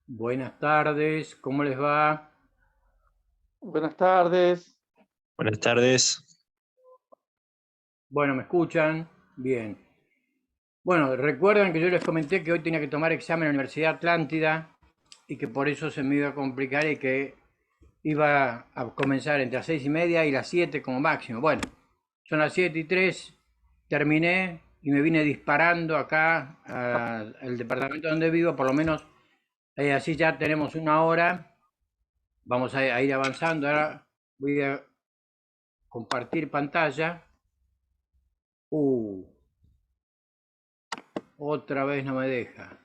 Buenas tardes, ¿cómo les va? Buenas tardes. Buenas tardes. Bueno, ¿me escuchan? Bien. Bueno, recuerdan que yo les comenté que hoy tenía que tomar examen en la Universidad Atlántida y que por eso se me iba a complicar y que iba a comenzar entre las 6:30 y las 7 como máximo. Bueno, son las 7:03, terminé y me vine disparando acá al departamento donde vivo, por lo menos así ya tenemos una hora. Vamos a ir avanzando. Ahora voy a compartir pantalla. Uh, Otra vez no me deja.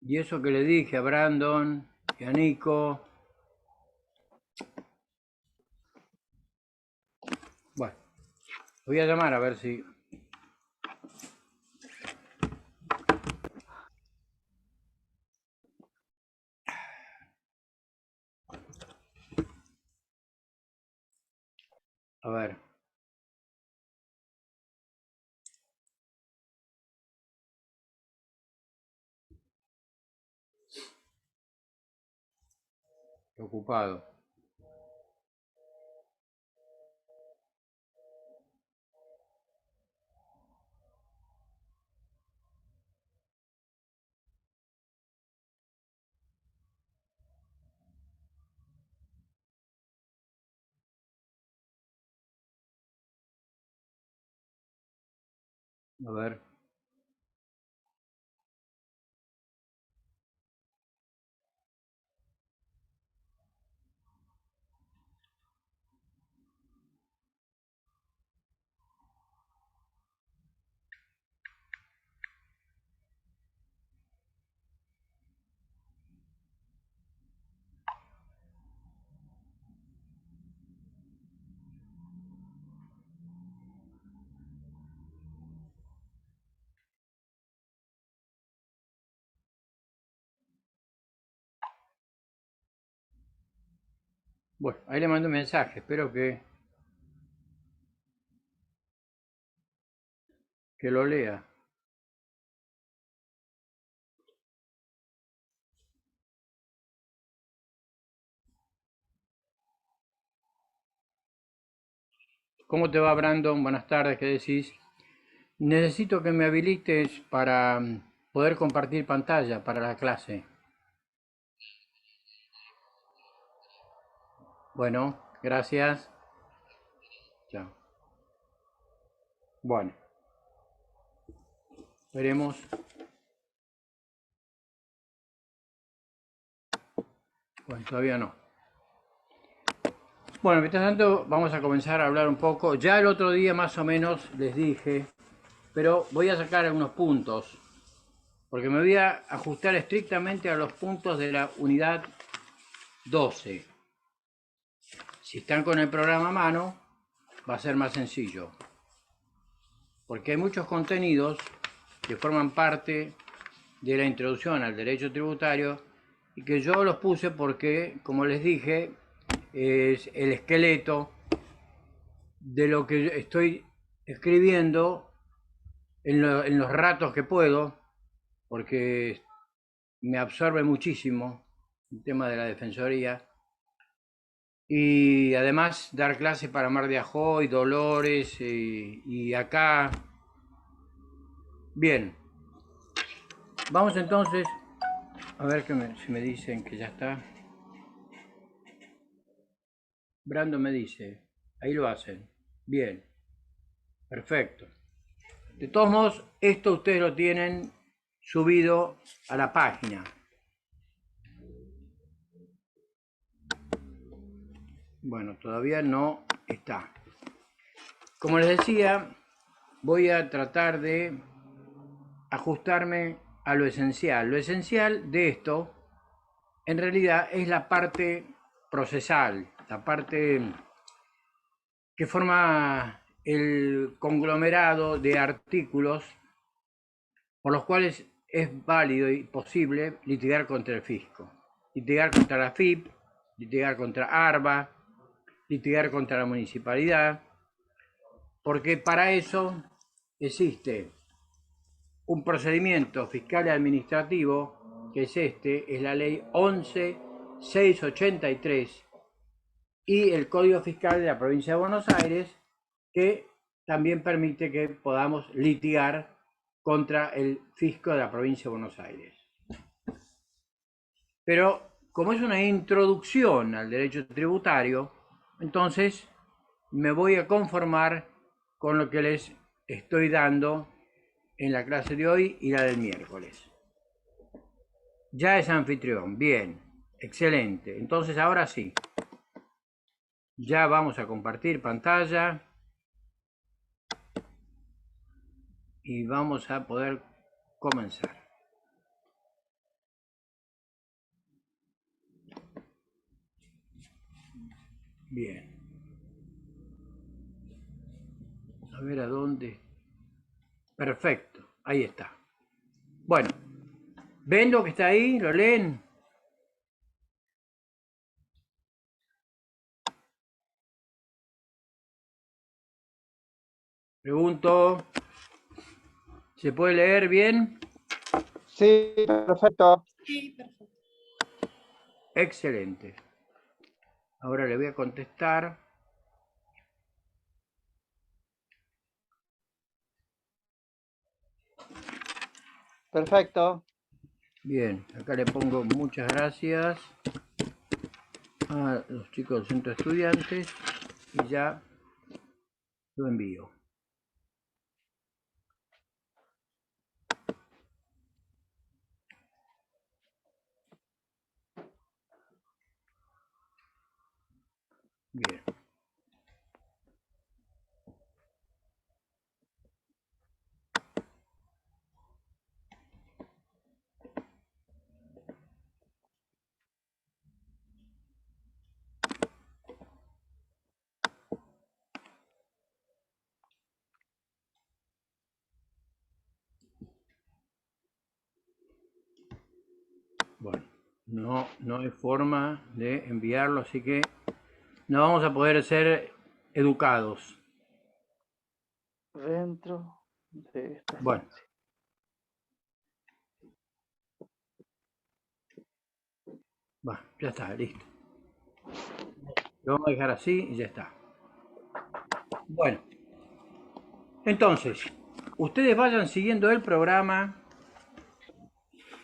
Y eso que le dije a Brandon y a Nico. Bueno, voy a llamar a ver si... A ver. Ocupado. A ver. Bueno, ahí le mando un mensaje. Espero que lo lea. ¿Cómo te va, Brandon? Buenas tardes, ¿qué decís? Necesito que me habilites para poder compartir pantalla para la clase. Bueno, gracias. Chao. Bueno, veremos. Bueno, todavía no. Bueno, mientras tanto vamos a comenzar a hablar un poco. Ya el otro día más o menos les dije, pero voy a sacar algunos puntos, porque me voy a ajustar estrictamente a los puntos de la unidad 12. Si están con el programa a mano, va a ser más sencillo, porque hay muchos contenidos que forman parte de la introducción al derecho tributario y que yo los puse porque, como les dije, es el esqueleto de lo que estoy escribiendo en los ratos que puedo, porque me absorbe muchísimo el tema de la defensoría. Y además dar clase para Mar de Ajó y Dolores y acá. Bien, vamos entonces a ver si me dicen que ya está. Brando me dice, ahí lo hacen. Bien, perfecto. De todos modos, esto ustedes lo tienen subido a la página. Bueno, todavía no está. Como les decía, voy a tratar de ajustarme a lo esencial. Lo esencial de esto, en realidad, es la parte procesal, la parte que forma el conglomerado de artículos por los cuales es válido y posible litigar contra el fisco, litigar contra la FIP, litigar contra ARBA, litigar contra la municipalidad, porque para eso existe un procedimiento fiscal y administrativo, que es es la ley 11.683, y el Código Fiscal de la Provincia de Buenos Aires, que también permite que podamos litigar contra el fisco de la Provincia de Buenos Aires. Pero como es una introducción al derecho tributario, entonces me voy a conformar con lo que les estoy dando en la clase de hoy y la del miércoles. Ya es anfitrión, bien, excelente. Entonces ahora sí, ya vamos a compartir pantalla y vamos a poder comenzar. Bien. A ver a dónde. Perfecto, ahí está. Bueno, ¿ven lo que está ahí? ¿Lo leen? Pregunto, ¿se puede leer bien? Sí, perfecto. Sí, perfecto. Excelente. Ahora le voy a contestar. Perfecto. Bien, acá le pongo muchas gracias a los chicos del centro de estudiantes y ya lo envío. Bien. Bueno, no hay forma de enviarlo, así que no vamos a poder ser educados. Dentro de esta Bueno. secuencia. Bueno, ya está, listo. Lo vamos a dejar así y ya está. Bueno, entonces, ustedes vayan siguiendo el programa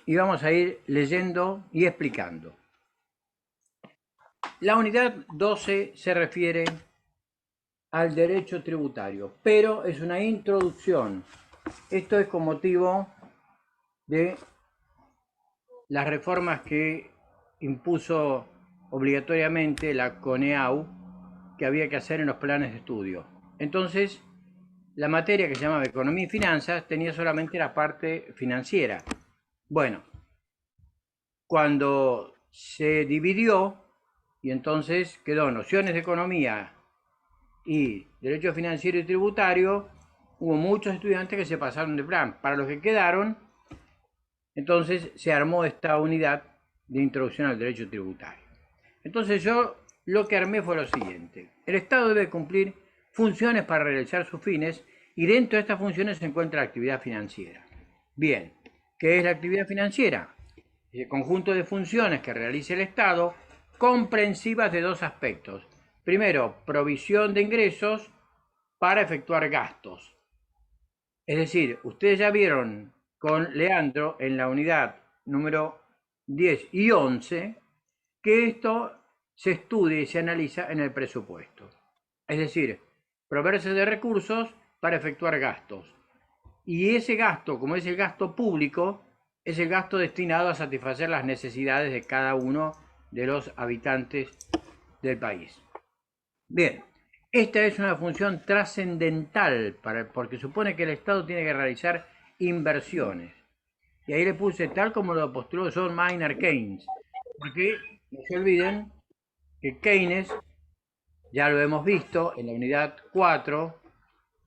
y vamos a ir leyendo y explicando. La unidad 12 se refiere al derecho tributario, pero es una introducción. Esto es con motivo de las reformas que impuso obligatoriamente la CONEAU, que había que hacer en los planes de estudio. Entonces, la materia que se llamaba Economía y Finanzas tenía solamente la parte financiera. Bueno, cuando se dividió y entonces quedó nociones de economía y derecho financiero y tributario, hubo muchos estudiantes que se pasaron de plan. Para los que quedaron, entonces se armó esta unidad de introducción al derecho tributario. Entonces yo lo que armé fue lo siguiente. El Estado debe cumplir funciones para realizar sus fines y dentro de estas funciones se encuentra la actividad financiera. Bien, ¿qué es la actividad financiera? Es el conjunto de funciones que realiza el Estado, comprensivas de dos aspectos. Primero, provisión de ingresos para efectuar gastos. Es decir, ustedes ya vieron con Leandro en la unidad número 10 y 11 que esto se estudia y se analiza en el presupuesto. Es decir, proveerse de recursos para efectuar gastos. Y ese gasto, como es el gasto público, es el gasto destinado a satisfacer las necesidades de cada uno de los habitantes del país. Bien, esta es una función trascendental porque supone que el Estado tiene que realizar inversiones. Y ahí le puse tal como lo postuló John Maynard Keynes. Porque no se olviden que Keynes, ya lo hemos visto en la unidad 4,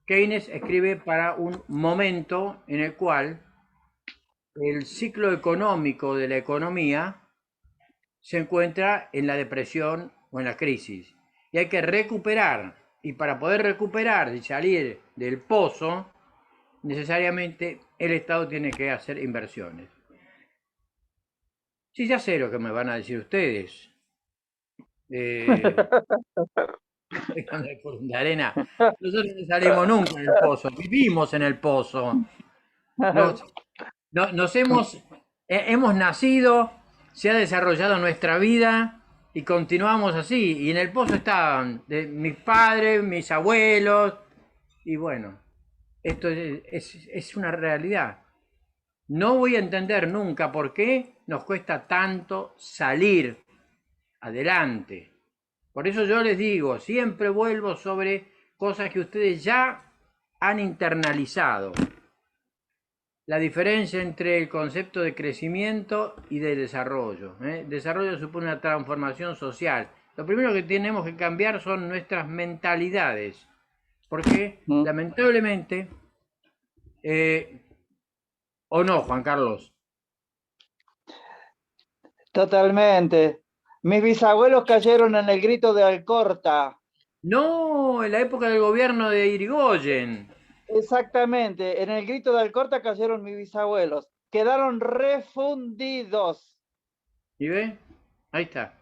Keynes escribe para un momento en el cual el ciclo económico de la economía se encuentra en la depresión o en la crisis. Y hay que recuperar. Y para poder recuperar y salir del pozo, necesariamente el Estado tiene que hacer inversiones. Sí, ya sé lo que me van a decir ustedes. Con el Punta Arena. Nosotros no salimos nunca del pozo, vivimos en el pozo. Nos, nos hemos nacido, se ha desarrollado nuestra vida y continuamos así. Y en el pozo estaban mis padres, mis abuelos, y bueno, esto es una realidad. No voy a entender nunca por qué nos cuesta tanto salir adelante. Por eso yo les digo, siempre vuelvo sobre cosas que ustedes ya han internalizado. La diferencia entre el concepto de crecimiento y de desarrollo. Desarrollo supone una transformación social. Lo primero que tenemos que cambiar son nuestras mentalidades. Porque lamentablemente, o no, Juan Carlos. Totalmente. Mis bisabuelos cayeron en el grito de Alcorta. No, en la época del gobierno de Irigoyen. Exactamente, en el grito de Alcorta cayeron mis bisabuelos. Quedaron refundidos. ¿Y ve? Ahí está.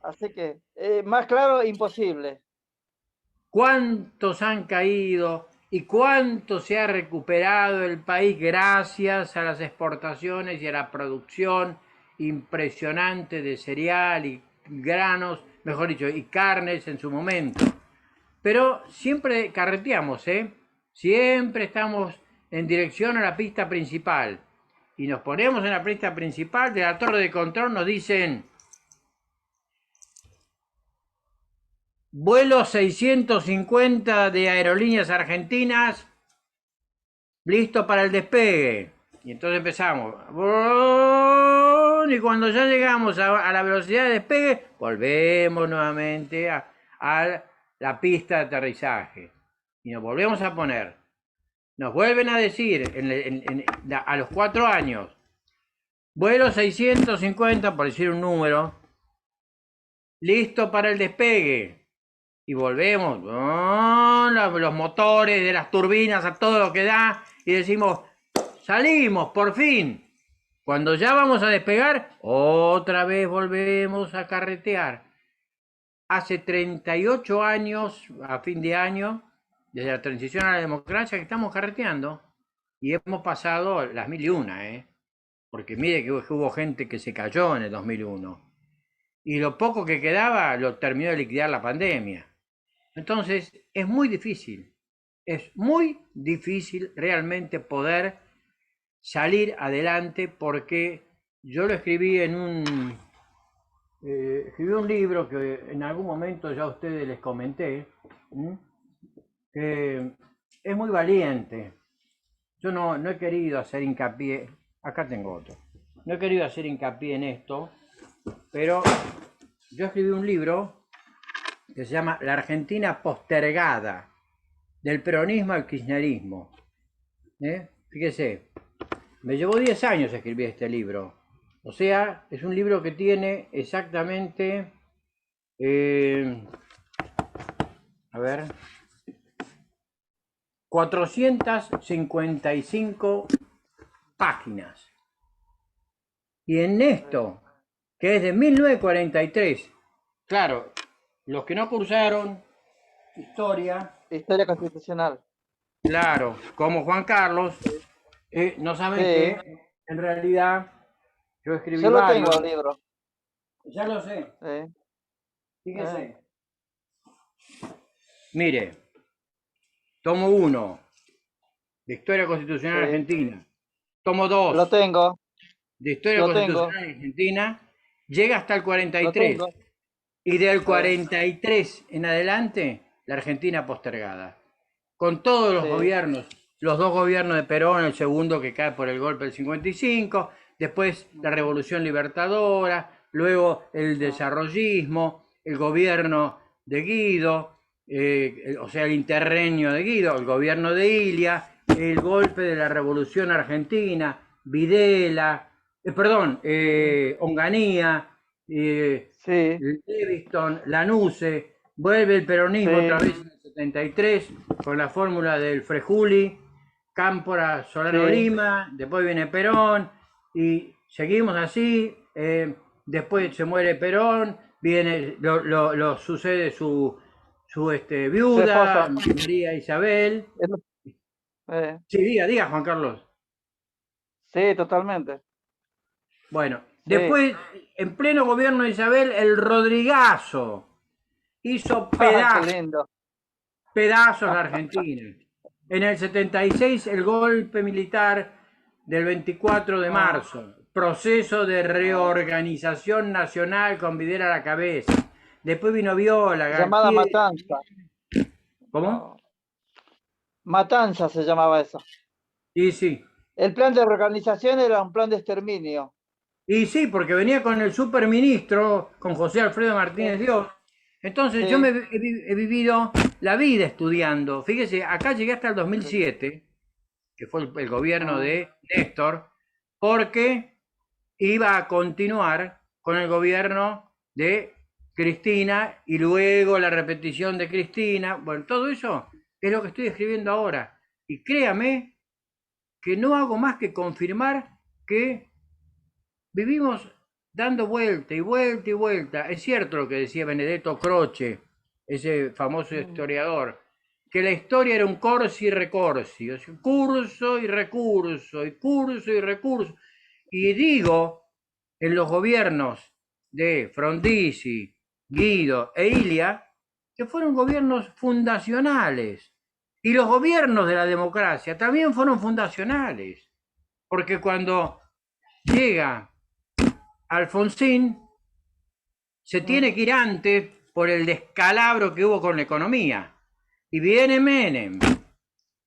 Así que, más claro, imposible. ¿Cuántos han caído y cuánto se ha recuperado el país gracias a las exportaciones y a la producción impresionante de cereal y granos, mejor dicho, y carnes en su momento? Pero siempre carreteamos, ¿eh? Siempre estamos en dirección a la pista principal. Y nos ponemos en la pista principal, de la torre de control nos dicen: vuelo 650 de Aerolíneas Argentinas, listo para el despegue. Y entonces empezamos. Y cuando ya llegamos a la velocidad de despegue, volvemos nuevamente a la pista de aterrizaje. Y nos volvemos a poner. Nos vuelven a decir a los 4 años, vuelo 650, por decir un número, listo para el despegue. Y volvemos, los motores de las turbinas a todo lo que da, y decimos, salimos, por fin. Cuando ya vamos a despegar, otra vez volvemos a carretear. Hace 38 años, a fin de año, desde la transición a la democracia, que estamos carreteando, y hemos pasado las 1001, porque mire que hubo gente que se cayó en el 2001, y lo poco que quedaba lo terminó de liquidar la pandemia. Entonces, es muy difícil realmente poder salir adelante, porque yo lo escribí escribí un libro que en algún momento ya a ustedes les comenté, que es muy valiente. Yo no he querido hacer hincapié, acá tengo otro, no he querido hacer hincapié en esto, pero yo escribí un libro que se llama La Argentina postergada, del peronismo al kirchnerismo. Fíjese, me llevó 10 años escribir este libro. O sea, es un libro que tiene exactamente, a ver, 455 páginas. Y en esto, que es de 1943, claro, los que no cursaron historia constitucional. Claro, como Juan Carlos, no saben que en realidad yo escribí Yo lo varios. tengo el libro. Ya lo sé. Fíjese. Mire, tomo 1 de Historia Constitucional Argentina. Tomo 2 Lo tengo. de Historia Constitucional Argentina. Llega hasta el 43. Y del 43 en adelante, la Argentina postergada. Con todos los gobiernos, los 2 gobiernos de Perón, el segundo que cae por el golpe del 55, después la Revolución Libertadora, luego el desarrollismo, el gobierno de Guido, o sea, el interregnio de Guido, el gobierno de Ilia, el golpe de la Revolución Argentina, Videla, Onganía, Leviston, Lanuse, vuelve el peronismo otra vez en el 73 con la fórmula del Frejuli, Cámpora, Solano Sí. Lima, después viene Perón, y seguimos así. Después se muere Perón, viene, lo sucede su Su viuda, esposa. María Isabel. Eh, Sí, diga, Juan Carlos. sí, totalmente. Bueno, Sí. después, en pleno gobierno de Isabel, el Rodrigazo hizo Qué lindo. pedazos la Argentina. En el 76, el golpe militar del 24 de Ah, marzo, proceso de ah. reorganización nacional con Videla a la cabeza. Después vino Viola, Llamada Galtieri. Matanza. ¿Cómo? Ah, Matanza se llamaba eso. Y sí. El plan de reorganización era un plan de exterminio. Y sí, porque venía con el superministro, con José Alfredo Martínez Sí, Dios. Entonces yo sí, he vivido la vida estudiando. Fíjese, acá llegué hasta el sí. 2007, que fue el gobierno Ah, de Néstor, porque iba a continuar con el gobierno de Cristina y luego la repetición de Cristina. Bueno, todo eso es lo que estoy escribiendo ahora. Y créame que no hago más que confirmar que vivimos dando vuelta y vuelta y vuelta. Es cierto lo que decía Benedetto Croce, ese famoso mm, historiador, que la historia era un corsi y recorsi, o sea, curso y recurso, y curso y recurso. Y digo, en los gobiernos de Frondizi, Guido e Ilia, que fueron gobiernos fundacionales. Y los gobiernos de la democracia también fueron fundacionales. Porque cuando llega Alfonsín, se mm. tiene que ir antes por el descalabro que hubo con la economía. Y viene Menem.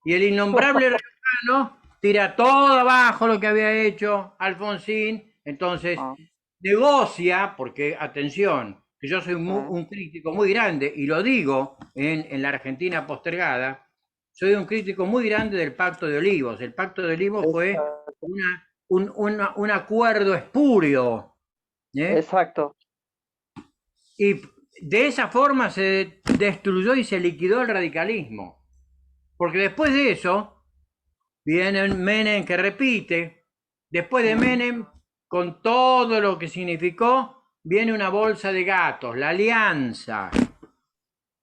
Y el innombrable Riojano tira todo abajo lo que había hecho Alfonsín. Entonces Ah, negocia, porque atención, que yo soy ah. un crítico muy grande, y lo digo en la Argentina postergada, soy un crítico muy grande del Pacto de Olivos. El Pacto de Olivos fue Exacto. un acuerdo espurio, ¿eh? Exacto. Y de esa forma se destruyó y se liquidó el radicalismo. Porque después de eso, viene Menem que repite. Después de Mm. Menem, con todo lo que significó, viene una bolsa de gatos, la Alianza,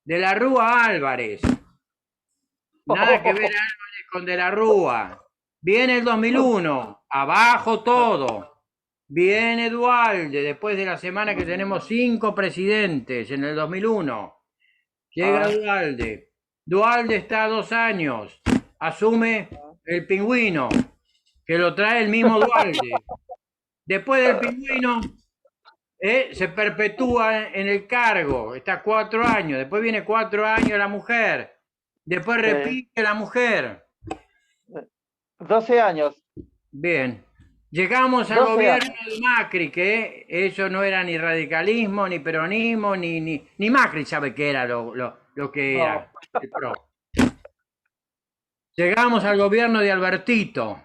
de la Rúa Álvarez. Nada que ver Álvarez con de la Rúa. Viene el 2001, abajo todo. Viene Dualde, después de la semana que tenemos 5 presidentes en el 2001. Llega Ah, Dualde. Dualde está 2 años. Asume ah. el pingüino, que lo trae el mismo Dualde. Después del pingüino, se perpetúa en el cargo. Está 4 años. Después viene 4 años la mujer. Después Sí. repite la mujer. 12 años. Bien. Llegamos al 12 gobierno años. de Macri, que eso no era ni radicalismo, ni peronismo, ni Macri sabe qué era lo que No. era el PRO. Llegamos al gobierno de Albertito.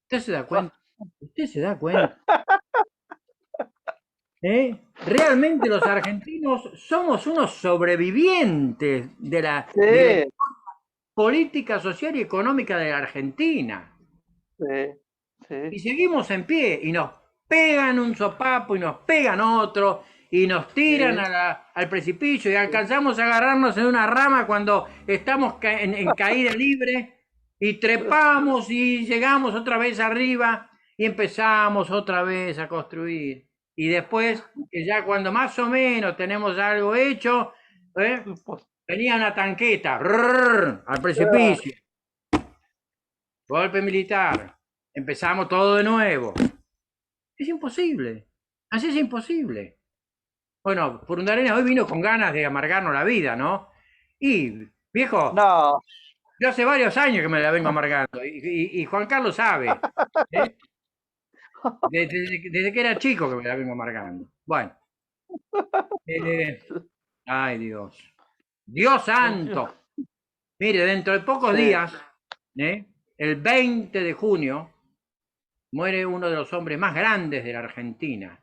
¿Usted se da cuenta? ¿Usted se da cuenta? ¿Eh? Realmente los argentinos somos unos sobrevivientes de la Sí, política social y económica de la Argentina. sí, sí. Y seguimos en pie y nos pegan un sopapo y nos pegan otro y nos tiran Sí, al precipicio y sí. alcanzamos a agarrarnos en una rama cuando estamos en caída libre y trepamos y llegamos otra vez arriba y empezamos otra vez a construir. Y después, que ya cuando más o menos tenemos algo hecho, Pues, venía una tanqueta al ah, precipicio, golpe militar, empezamos todo de nuevo. Es imposible. Así es imposible. Bueno, Arena hoy vino con ganas de amargarnos la vida, ¿no? Y, viejo, no. yo hace varios años que me la vengo amargando. Y Juan Carlos sabe, ¿eh? Desde que era chico que me la vengo amargando. Bueno, eh, ay Dios. Dios santo. Mire, dentro de pocos Sí. días, ¿eh? El 20 de junio, muere uno de los hombres más grandes de la Argentina,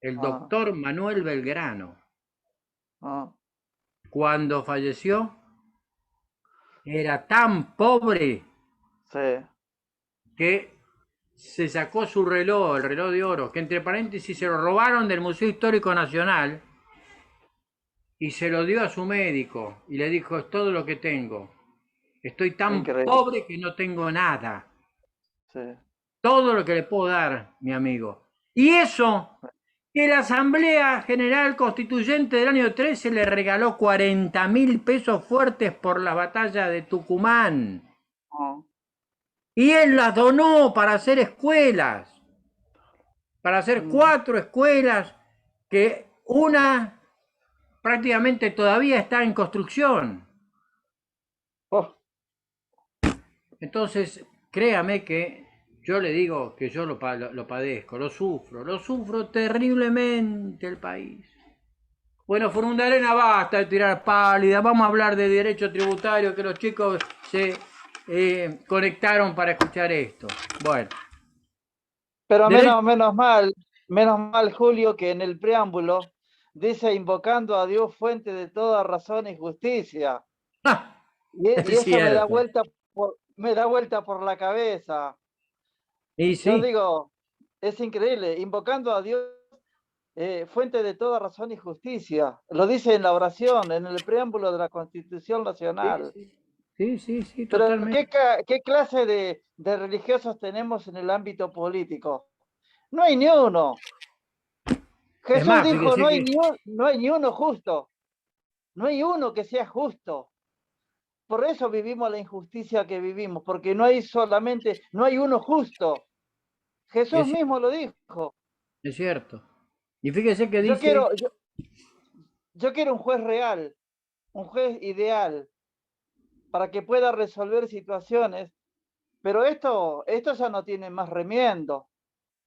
el Ah, doctor Manuel Belgrano. ah, Cuando falleció, era tan pobre Sí. que se sacó su reloj, el reloj de oro, que entre paréntesis se lo robaron del Museo Histórico Nacional y se lo dio a su médico y le dijo, es todo lo que tengo. Estoy tan Increíble. pobre que no tengo nada. Sí. Todo lo que le puedo dar, mi amigo. Y eso, que la Asamblea General Constituyente del año 13 le regaló 40.000 pesos fuertes por la batalla de Tucumán. Oh. Y él las donó para hacer escuelas, para hacer Mm. 4 escuelas, que una prácticamente todavía está en construcción. Oh. Entonces, créame que yo le digo que yo lo padezco, lo sufro terriblemente el país. Bueno, Arena, basta de tirar pálida, vamos a hablar de derecho tributario, que los chicos se conectaron para escuchar esto. Bueno. Pero Derecho... menos mal, Julio, que en el preámbulo dice invocando a Dios, fuente de toda razón y justicia. Ah, Y es eso cierto. me da vuelta por la cabeza. Y Yo sí, digo, es increíble, invocando a Dios, fuente de toda razón y justicia. Lo dice en la oración, en el preámbulo de la Constitución Nacional. sí, Pero totalmente. ¿qué clase de religiosos tenemos en el ámbito político? No hay ni uno. Es Jesús más, dijo, fíjese que no hay ni uno justo. No hay uno que sea justo. Por eso vivimos la injusticia que vivimos, porque no hay uno justo. Jesús es, mismo lo dijo. es cierto. Y fíjese que Yo dice, quiero, yo, yo quiero un juez real, un juez ideal, para que pueda resolver situaciones, pero esto ya no tiene más remiendo.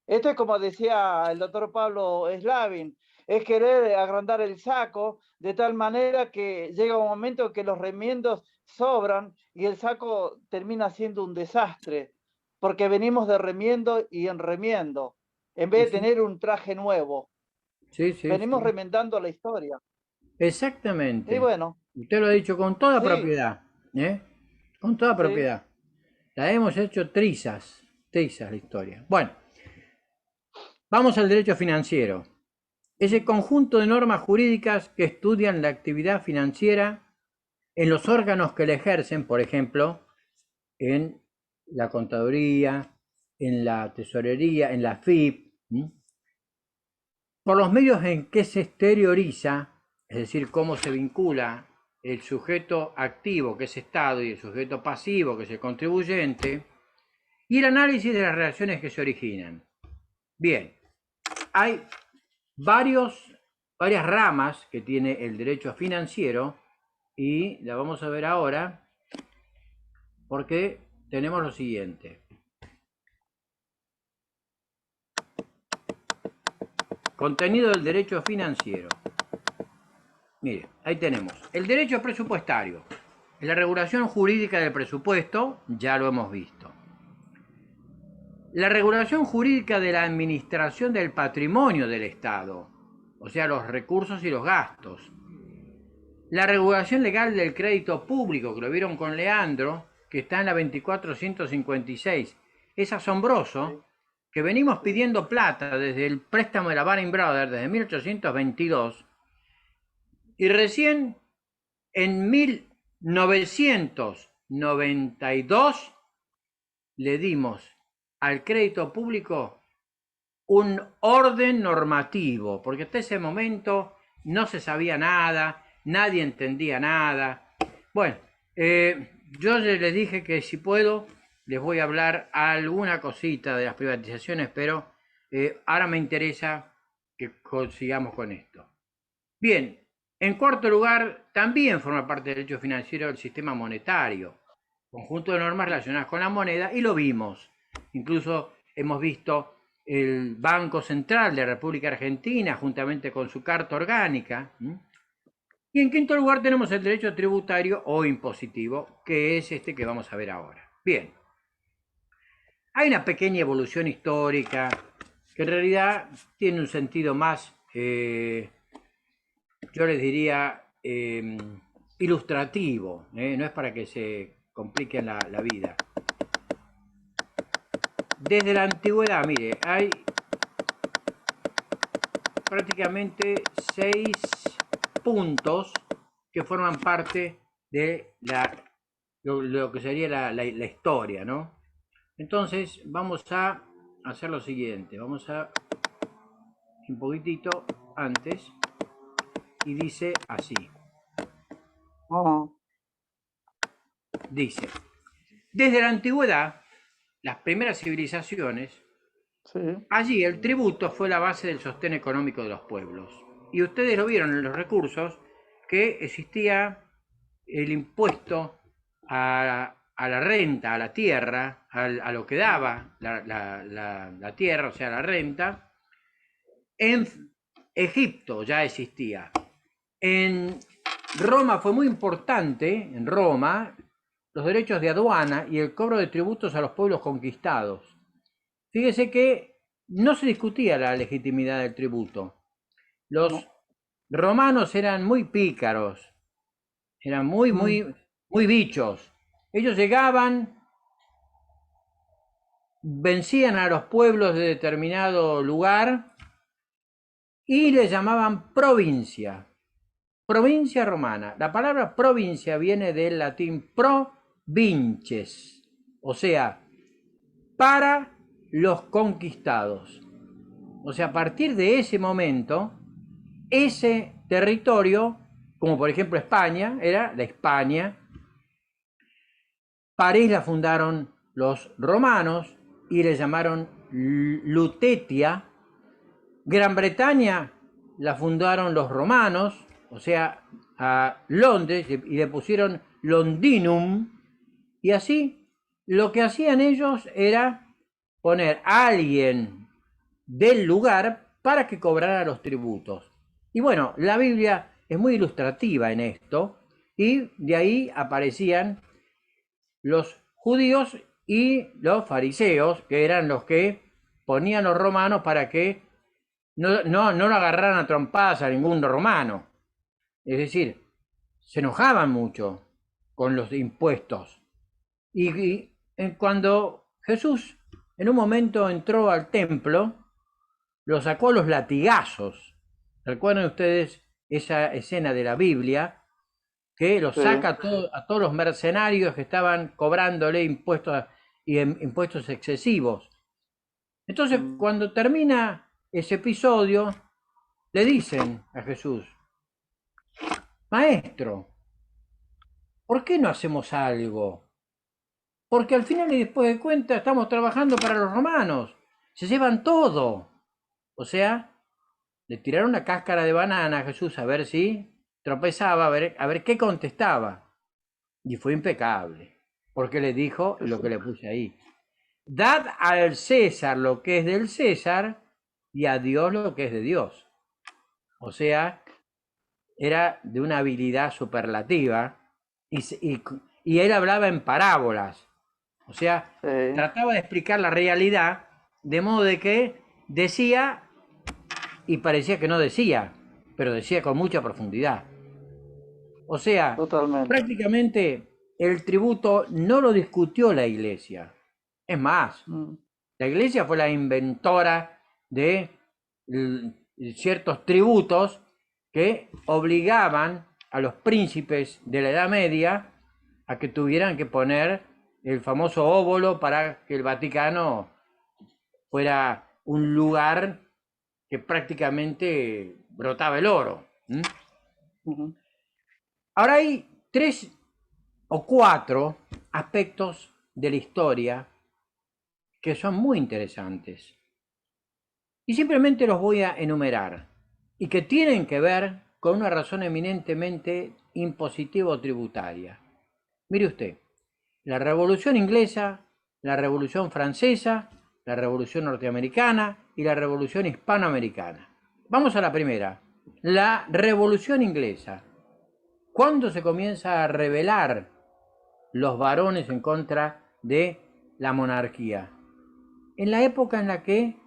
Esto es como decía el doctor Pablo Slavin, es querer agrandar el saco de tal manera que llega un momento que los remiendos sobran y el saco termina siendo un desastre, porque venimos de remiendo y en remiendo, en vez y de sí, tener un traje nuevo. Venimos sí, remendando la historia. Y exactamente. bueno, Usted lo ha dicho con toda sí, propiedad, ¿eh? Con toda sí, propiedad. La hemos hecho trizas la historia. Bueno, vamos al derecho financiero. Ese conjunto de normas jurídicas que estudian la actividad financiera en los órganos que la ejercen, por ejemplo, en la contaduría, en la tesorería, en la FIP, por los medios en que se exterioriza, es decir, cómo se vincula el sujeto activo, que es Estado, y el sujeto pasivo, que es el contribuyente, y el análisis de las relaciones que se originan. Bien, hay varias ramas que tiene el derecho financiero y la vamos a ver ahora porque tenemos lo siguiente. Contenido del derecho financiero. Mire, ahí tenemos. El derecho presupuestario. La regulación jurídica del presupuesto, ya lo hemos visto. La regulación jurídica de la administración del patrimonio del Estado, o sea, los recursos y los gastos. La regulación legal del crédito público, que lo vieron con Leandro, que está en la 2456. Es sí, asombroso que venimos sí. pidiendo plata desde el préstamo de la Baring Brothers, desde 1822, y recién en 1992 le dimos al crédito público un orden normativo, porque hasta ese momento no se sabía nada, nadie entendía nada. Bueno, yo les dije que si puedo, les voy a hablar alguna cosita de las privatizaciones, pero ahora me interesa que sigamos con esto. Bien, en cuarto lugar, también forma parte del derecho financiero del sistema monetario, conjunto de normas relacionadas con la moneda, y lo vimos. Incluso hemos visto el Banco Central de la República Argentina, juntamente con su Carta Orgánica. Y en quinto lugar tenemos el derecho tributario o impositivo, que es este que vamos a ver ahora. Bien, hay una pequeña evolución histórica que en realidad tiene un sentido más yo les diría, ilustrativo, no es para que se compliquen la vida. desde la antigüedad, mire, hay prácticamente 6 puntos que forman parte de lo que sería la historia, ¿no? Entonces vamos a hacer lo siguiente, vamos a un poquitito antes y dice así. Dice, desde la antigüedad, las primeras civilizaciones, Sí. allí el tributo fue la base del sostén económico de los pueblos. Y ustedes lo vieron en los recursos, que existía el impuesto a la renta, a la tierra, a lo que daba la tierra, o sea, la renta. En Egipto ya existía. En Roma fue muy importante, en Roma, los derechos de aduana y el cobro de tributos a los pueblos conquistados. Fíjese que no se discutía la legitimidad del tributo. Los romanos eran muy pícaros, eran muy bichos. Ellos llegaban, vencían a los pueblos de determinado lugar y les llamaban provincia. Provincia romana. La palabra provincia viene del latín pro vinces, o sea, para los conquistados. O sea, a partir de ese momento, ese territorio, como por ejemplo España, era la España. París la fundaron los romanos y le llamaron Lutetia. Gran Bretaña la fundaron los romanos, o sea, a Londres, y le pusieron Londinum. Y así, lo que hacían ellos era poner a alguien del lugar para que cobrara los tributos. Y bueno, la Biblia es muy ilustrativa en esto, y de ahí aparecían los judíos y los fariseos, que eran los que ponían los romanos para que no lo agarraran a trompadas a ningún romano. Es decir, se enojaban mucho con los impuestos. Y cuando Jesús en un momento entró al templo, lo sacó a los latigazos. ¿Recuerdan ustedes esa escena de la Biblia? Que los saca a todos los mercenarios que estaban cobrándole impuestos y impuestos excesivos. Entonces, cuando termina ese episodio, le dicen a Jesús, Maestro, ¿por qué no hacemos algo? Porque al final y después de cuentas estamos trabajando para los romanos. Se llevan todo. O sea, le tiraron una cáscara de banana a Jesús a ver si tropezaba, a ver qué contestaba. Y fue impecable, porque le dijo lo que le puse ahí. Dad al César lo que es del César y a Dios lo que es de Dios. O sea, era de una habilidad superlativa y él hablaba en parábolas. O sea, trataba de explicar la realidad de modo de que decía y parecía que no decía, pero decía con mucha profundidad. O sea, prácticamente el tributo no lo discutió la Iglesia. Es más, la Iglesia fue la inventora de ciertos tributos que obligaban a los príncipes de la Edad Media a que tuvieran que poner el famoso óbolo para que el Vaticano fuera un lugar que prácticamente brotaba el oro. Ahora hay 3 o 4 aspectos de la historia que son muy interesantes. Y simplemente los voy a enumerar y que tienen que ver con una razón eminentemente impositiva o tributaria. Mire usted, la Revolución Inglesa, la Revolución Francesa, la Revolución Norteamericana y la Revolución Hispanoamericana. Vamos a la primera, la Revolución Inglesa. ¿Cuándo se comienza a rebelar los varones en contra de la monarquía? En la época en la que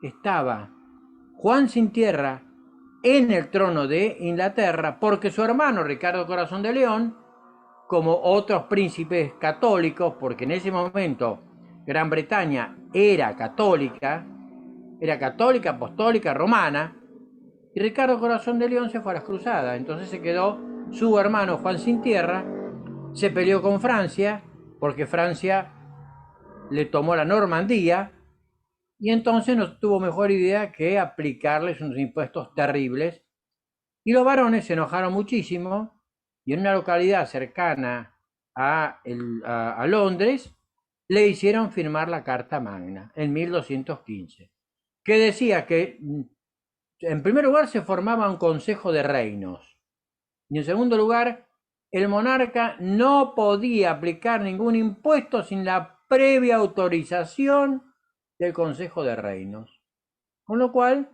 estaba Juan sin tierra en el trono de Inglaterra, porque su hermano Ricardo Corazón de León, como otros príncipes católicos, porque en ese momento Gran Bretaña era católica, apostólica, romana, y Ricardo Corazón de León se fue a las cruzadas. Entonces se quedó su hermano Juan Sin Tierra, se peleó con Francia, porque Francia le tomó la Normandía, y entonces no tuvo mejor idea que aplicarles unos impuestos terribles. Y los varones se enojaron muchísimo, y en una localidad cercana a Londres le hicieron firmar la Carta Magna en 1215, que decía que en primer lugar se formaba un consejo de reinos, y en segundo lugar el monarca no podía aplicar ningún impuesto sin la previa autorización del Consejo de Reinos. Con lo cual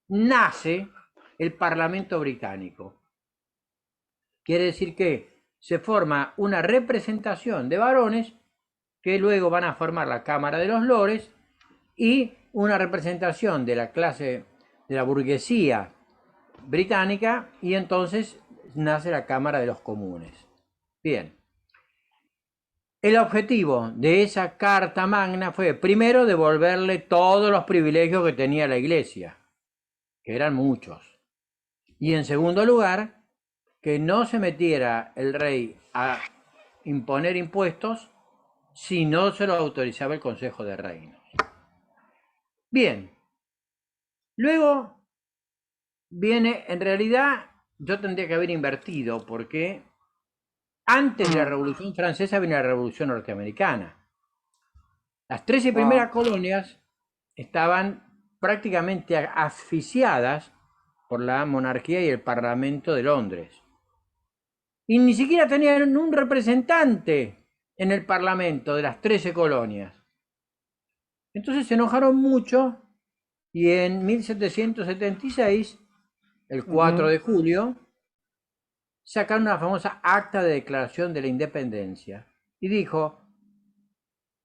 nace el Parlamento británico. Quiere decir que se forma una representación de varones que luego van a formar la Cámara de los Lores, y una representación de la clase de la burguesía británica, y entonces nace la Cámara de los Comunes. Bien. El objetivo de esa Carta Magna fue, primero, devolverle todos los privilegios que tenía la Iglesia, que eran muchos. Y en segundo lugar, que no se metiera el rey a imponer impuestos si no se lo autorizaba el Consejo de Reinos. Bien. Luego viene, en realidad, yo tendría que haber invertido, porque antes de la Revolución Francesa viene la Revolución Norteamericana. Las 13 primeras colonias estaban prácticamente asfixiadas por la monarquía y el Parlamento de Londres. Y ni siquiera tenían un representante en el Parlamento de las 13 colonias. Entonces se enojaron mucho, y en 1776, el 4 de julio, sacaron una famosa Acta de Declaración de la Independencia, y dijo: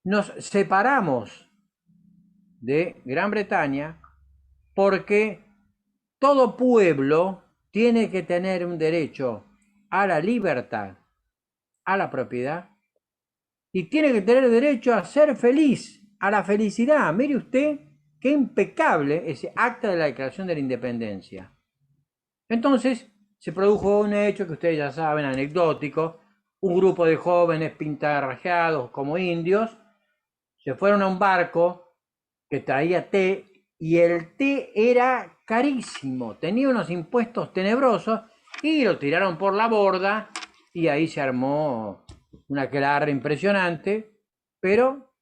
nos separamos de Gran Bretaña porque todo pueblo tiene que tener un derecho a la libertad, a la propiedad, y tiene que tener derecho a ser feliz, a la felicidad. Mire usted qué impecable ese Acta de la Declaración de la Independencia. Entonces se produjo un hecho que ustedes ya saben, anecdótico. Un grupo de jóvenes pintarrajeados como indios se fueron a un barco que traía té, y el té era carísimo, tenía unos impuestos tenebrosos, y lo tiraron por la borda, y ahí se armó una aquelarre impresionante. Pero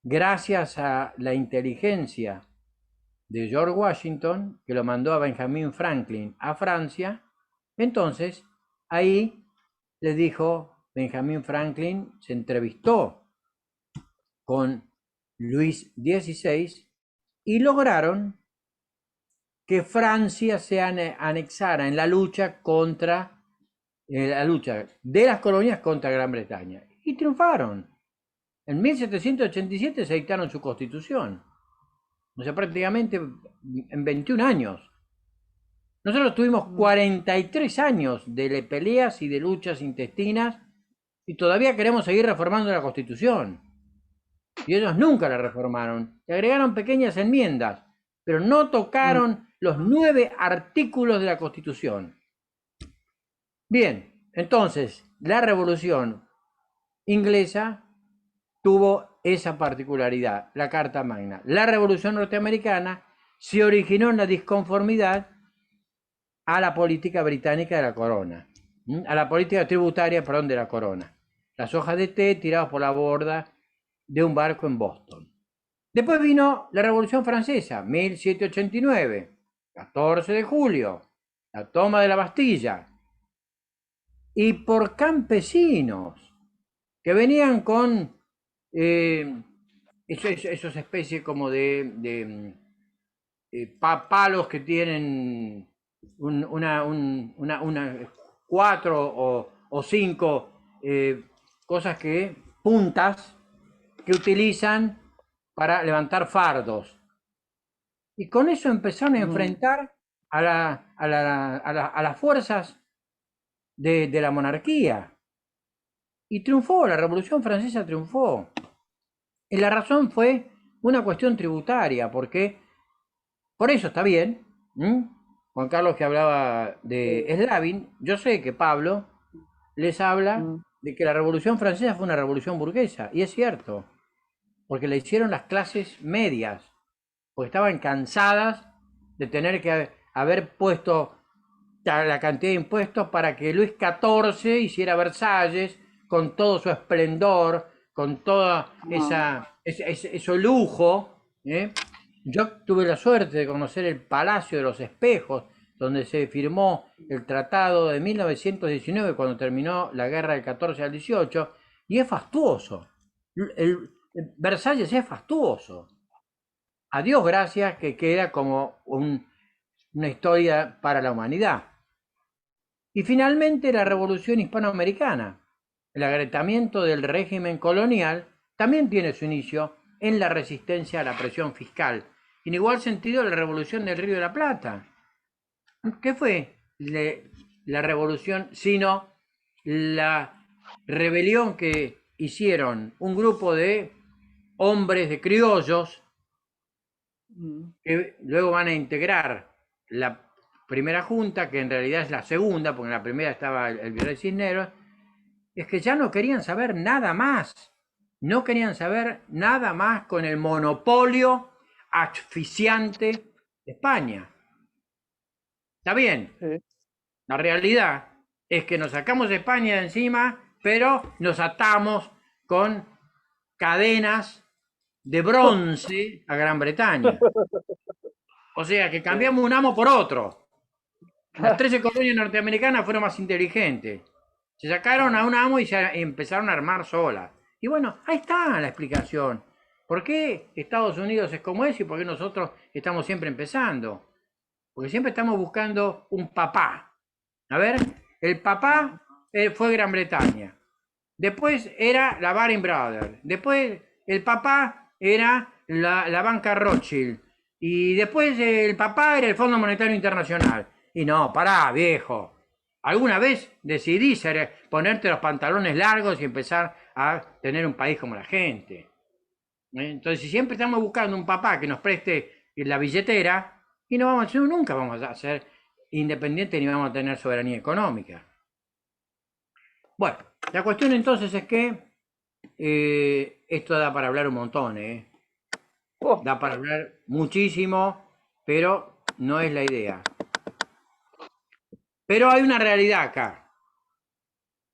gracias a la inteligencia de George Washington, que lo mandó a Benjamin Franklin a Francia, entonces ahí le dijo Benjamin Franklin, se entrevistó con Luis XVI, y lograron que Francia se anexara en la lucha de las colonias contra Gran Bretaña, y triunfaron. En 1787 se dictaron su constitución, o sea, prácticamente en 21 años. Nosotros tuvimos 43 años de peleas y de luchas intestinas, y todavía queremos seguir reformando la Constitución. Y ellos nunca la reformaron. Le agregaron pequeñas enmiendas, pero no tocaron los 9 artículos de la Constitución. Bien, entonces, la Revolución Inglesa tuvo esa particularidad, la Carta Magna. La Revolución Norteamericana se originó en la disconformidad a la política británica de la corona, a la política tributaria, perdón, de la corona. Las hojas de té tiradas por la borda de un barco en Boston. Después vino la Revolución Francesa, 1789, 14 de julio, la toma de la Bastilla, y por campesinos que venían con esos especies como de palos que tienen una 4 o 5 cosas, puntas que utilizan para levantar fardos. Y con eso empezaron a enfrentar a las fuerzas de la monarquía. Y triunfó, la Revolución Francesa triunfó. Y la razón fue una cuestión tributaria, porque por eso está bien. Juan Carlos que hablaba de Slavin, yo sé que Pablo les habla Mm. de que la Revolución Francesa fue una revolución burguesa, y es cierto, porque la hicieron las clases medias, porque estaban cansadas de tener que haber puesto la cantidad de impuestos para que Luis XIV hiciera Versalles con todo su esplendor, con todo Ah, ese lujo. Yo tuve la suerte de conocer el Palacio de los Espejos, donde se firmó el tratado de 1919, cuando terminó la guerra del 14 al 18, y es fastuoso. Versalles es fastuoso. A Dios gracias que queda como una historia para la humanidad. Y finalmente la Revolución Hispanoamericana. El agrietamiento del régimen colonial también tiene su inicio en la resistencia a la presión fiscal. En igual sentido, la Revolución del Río de la Plata. ¿Qué fue la revolución sino la rebelión que hicieron un grupo de hombres, de criollos, que luego van a integrar la primera junta, que en realidad es la segunda, porque en la primera estaba el virrey Cisneros? Es que ya no querían saber nada más. No querían saber nada más con el monopolio asfixiante de España. Está bien, sí. la realidad es que nos sacamos España de encima, pero nos atamos con cadenas de bronce a Gran Bretaña. O sea que Sí. cambiamos un amo por otro. Las 13 colonias norteamericanas fueron más inteligentes. Se sacaron a un amo y se empezaron a armar solas. Y bueno, ahí está la explicación. ¿Por qué Estados Unidos es como es y por qué nosotros estamos siempre empezando? Porque siempre estamos buscando un papá. A ver, el papá fue Gran Bretaña. Después era la Baring Brothers. Después el papá era la banca Rothschild. Y después el papá era el Fondo Monetario Internacional. Y no, pará, viejo. ¿Alguna vez decidí ponerte los pantalones largos y empezar a tener un país como la gente? Entonces, si siempre estamos buscando un papá que nos preste la billetera, y no vamos, nunca vamos a ser independientes ni vamos a tener soberanía económica. Bueno, la cuestión entonces es que esto da para hablar un montón, Oh, da para hablar muchísimo, pero no es la idea. Pero hay una realidad acá.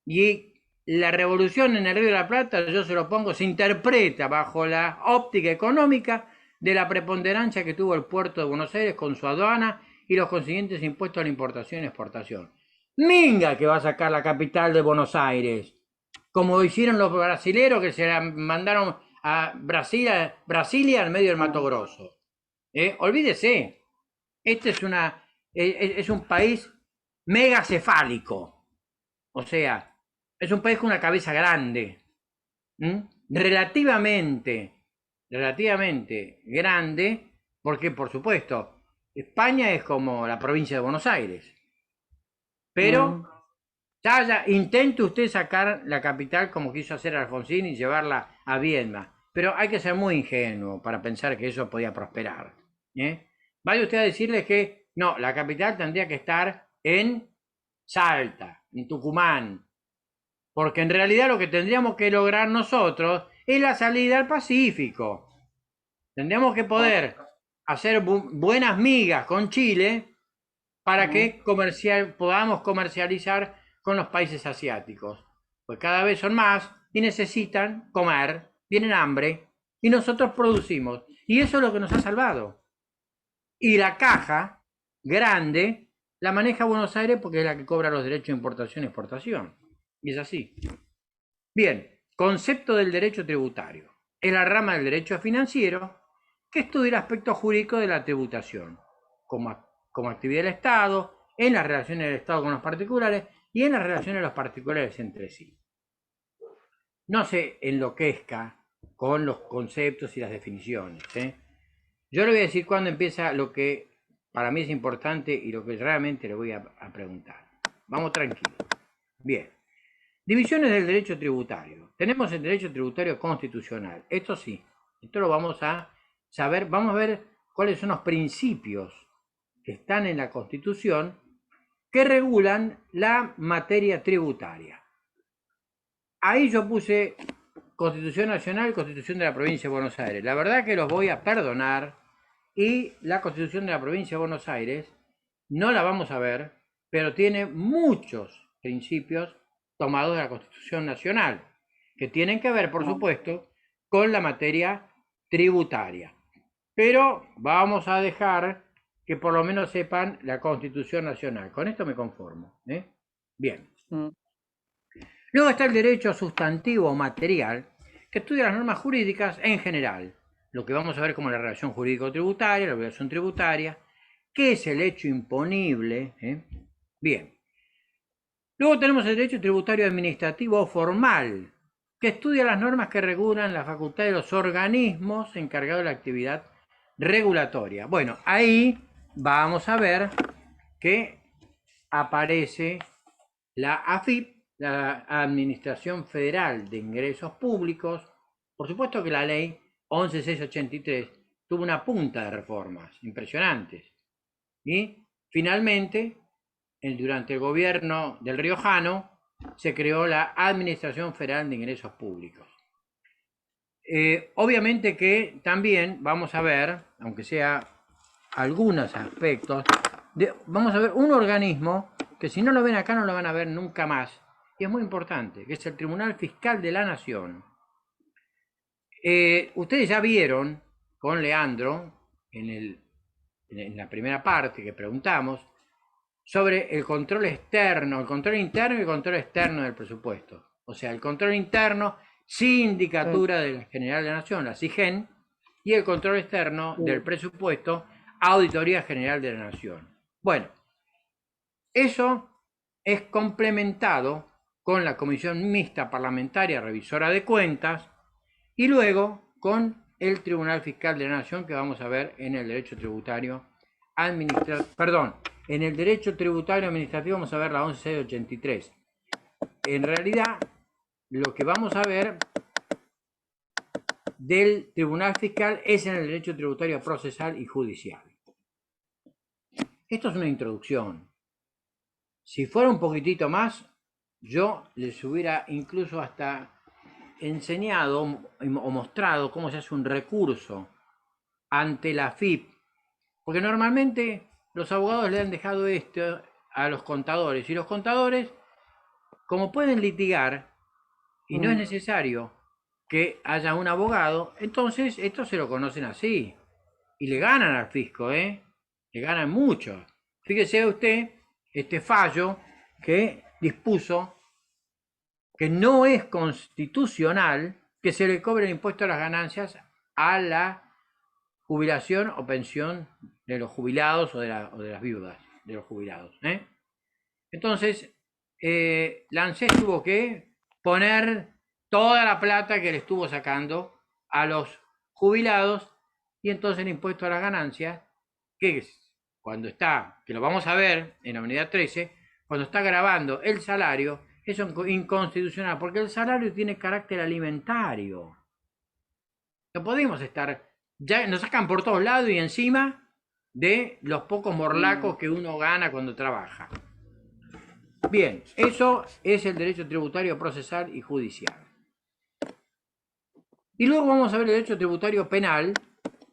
Y la revolución en el Río de la Plata, yo se lo pongo, se interpreta bajo la óptica económica de la preponderancia que tuvo el puerto de Buenos Aires con su aduana y los consiguientes impuestos a la importación y exportación. Minga que va a sacar la capital de Buenos Aires, como hicieron los brasileros que se la mandaron a Brasilia al medio del Mato ah, Grosso. Olvídese, este es un país megacefálico, o sea, es un país con una cabeza grande, relativamente, relativamente grande, porque por supuesto, España es como la provincia de Buenos Aires, mm, pero intente usted sacar la capital como quiso hacer Alfonsín y llevarla a Viedma, pero hay que ser muy ingenuo para pensar que eso podía prosperar. Vaya usted a decirle que no, la capital tendría que estar en Salta, en Tucumán, porque en realidad lo que tendríamos que lograr nosotros es la salida al Pacífico. Tendríamos que ah, poder hacer buenas migas con Chile para mm, que podamos comercializar con los países asiáticos. Pues cada vez son más y necesitan comer, tienen hambre y nosotros producimos. Y eso es lo que nos ha salvado. Y la caja grande la maneja Buenos Aires porque es la que cobra los derechos de importación y exportación. Y es así. Bien, concepto del derecho tributario. Es la rama del derecho financiero que estudia el aspecto jurídico de la tributación, como actividad del Estado, en las relaciones del Estado con los particulares y en las relaciones de los particulares entre sí. No se enloquezca con los conceptos y las definiciones. Yo le voy a decir cuándo empieza lo que para mí es importante y lo que realmente le voy a preguntar. Vamos tranquilos. Bien. Divisiones del derecho tributario. Tenemos el derecho tributario constitucional. Esto sí, esto lo vamos a saber, vamos a ver cuáles son los principios que están en la Constitución que regulan la materia tributaria. Ahí yo puse Constitución Nacional y Constitución de la Provincia de Buenos Aires. La verdad que los voy a perdonar y la Constitución de la Provincia de Buenos Aires no la vamos a ver, pero tiene muchos principios tomados de la Constitución Nacional, que tienen que ver, por supuesto, con la materia tributaria. Pero vamos a dejar que por lo menos sepan la Constitución Nacional. Con esto me conformo. Bien. Luego está el derecho sustantivo material, que estudia las normas jurídicas en general. Lo que vamos a ver como la relación jurídico-tributaria, la obligación tributaria, qué es el hecho imponible. Bien. Luego tenemos el derecho tributario administrativo o formal, que estudia las normas que regulan la facultad de los organismos encargados de la actividad regulatoria. Bueno, ahí vamos a ver que aparece la AFIP, la Administración Federal de Ingresos Públicos. Por supuesto que la ley 11683 tuvo una punta de reformas impresionantes. Y finalmente, durante el gobierno del riojano, se creó la Administración Federal de Ingresos Públicos. Obviamente que también vamos a ver, aunque sea algunos aspectos, vamos a ver un organismo que si no lo ven acá no lo van a ver nunca más, y es muy importante, que es el Tribunal Fiscal de la Nación. Ustedes ya vieron con Leandro, en la primera parte que preguntamos, sobre el control externo, el control interno y el control externo del presupuesto. O sea, el control interno, sindicatura del General de la Nación, la SIGEN, y el control externo del presupuesto, Auditoría General de la Nación. Bueno, eso es complementado con la Comisión Mixta Parlamentaria Revisora de Cuentas y luego con el Tribunal Fiscal de la Nación, que vamos a ver en el derecho tributario administrativo, en el derecho tributario administrativo vamos a ver la 11683. En realidad, lo que vamos a ver del Tribunal Fiscal es en el derecho tributario procesal y judicial. Esto es una introducción. Si fuera un poquitito más, yo les hubiera incluso hasta enseñado o mostrado cómo se hace un recurso ante la AFIP, porque normalmente los abogados le han dejado esto a los contadores, y los contadores, como pueden litigar y no es necesario que haya un abogado, entonces esto se lo conocen así y le ganan al fisco, le ganan mucho. Fíjese usted este fallo que dispuso que no es constitucional que se le cobre el impuesto a las ganancias a la jubilación o pensión de los jubilados o de las viudas de los jubilados. Entonces, la ANSES tuvo que poner toda la plata que le estuvo sacando a los jubilados, y entonces el impuesto a las ganancias, que es cuando está, que lo vamos a ver en la unidad 13, cuando está grabando el salario, es inconstitucional, porque el salario tiene carácter alimentario. No podemos estar, ya nos sacan por todos lados y encima de los pocos morlacos que uno gana cuando trabaja. Bien, eso es el derecho tributario procesal y judicial. Y luego vamos a ver el derecho tributario penal,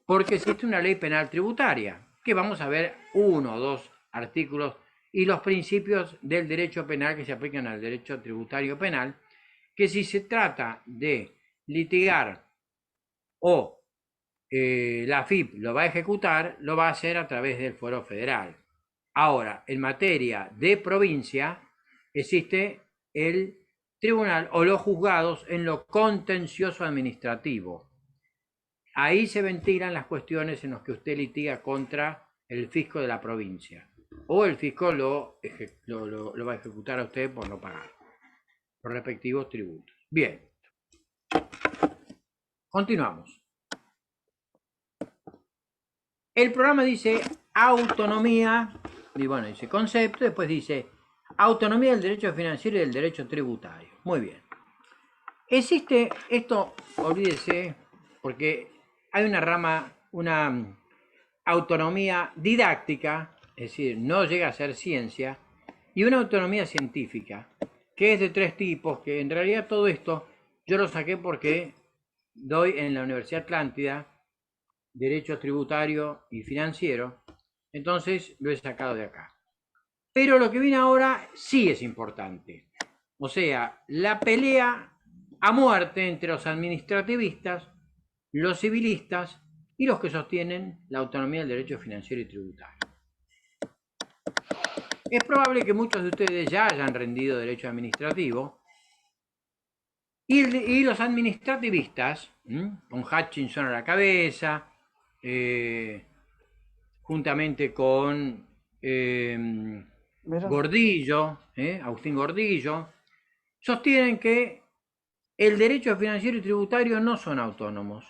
porque existe una ley penal tributaria, que vamos a ver 1 o 2 artículos y los principios del derecho penal que se aplican al derecho tributario penal, que si se trata de litigar o la AFIP lo va a ejecutar, lo va a hacer a través del fuero federal. Ahora, en materia de provincia, existe el tribunal o los juzgados en lo contencioso administrativo. Ahí se ventilan las cuestiones en las que usted litiga contra el fisco de la provincia, o el fisco lo va a ejecutar a usted por no pagar los respectivos tributos. Bien, continuamos. El programa dice autonomía, y bueno, dice concepto, después dice autonomía del derecho financiero y del derecho tributario. Muy bien. Existe, esto olvídese, porque hay una rama, una autonomía didáctica, es decir, no llega a ser ciencia, y una autonomía científica, que es de tres tipos, que en realidad todo esto yo lo saqué porque doy en la Universidad Atlántida Derecho Tributario y Financiero, entonces lo he sacado de acá. Pero lo que viene ahora sí es importante. O sea, la pelea a muerte entre los administrativistas, los civilistas y los que sostienen la autonomía del derecho financiero y tributario. Es probable que muchos de ustedes ya hayan rendido derecho administrativo y los administrativistas, con Hutchinson a la cabeza, juntamente con Gordillo, Agustín Gordillo, sostienen que el derecho financiero y tributario no son autónomos.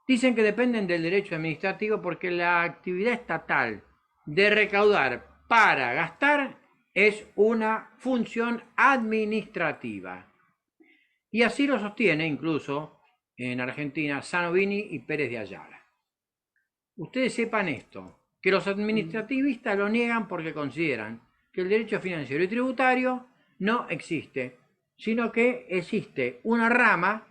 Dicen que dependen del derecho administrativo porque la actividad estatal de recaudar para gastar es una función administrativa. Y así lo sostiene incluso en Argentina Sanovini y Pérez de Ayala. Ustedes sepan esto, que los administrativistas lo niegan porque consideran que el derecho financiero y tributario no existe, sino que existe una rama,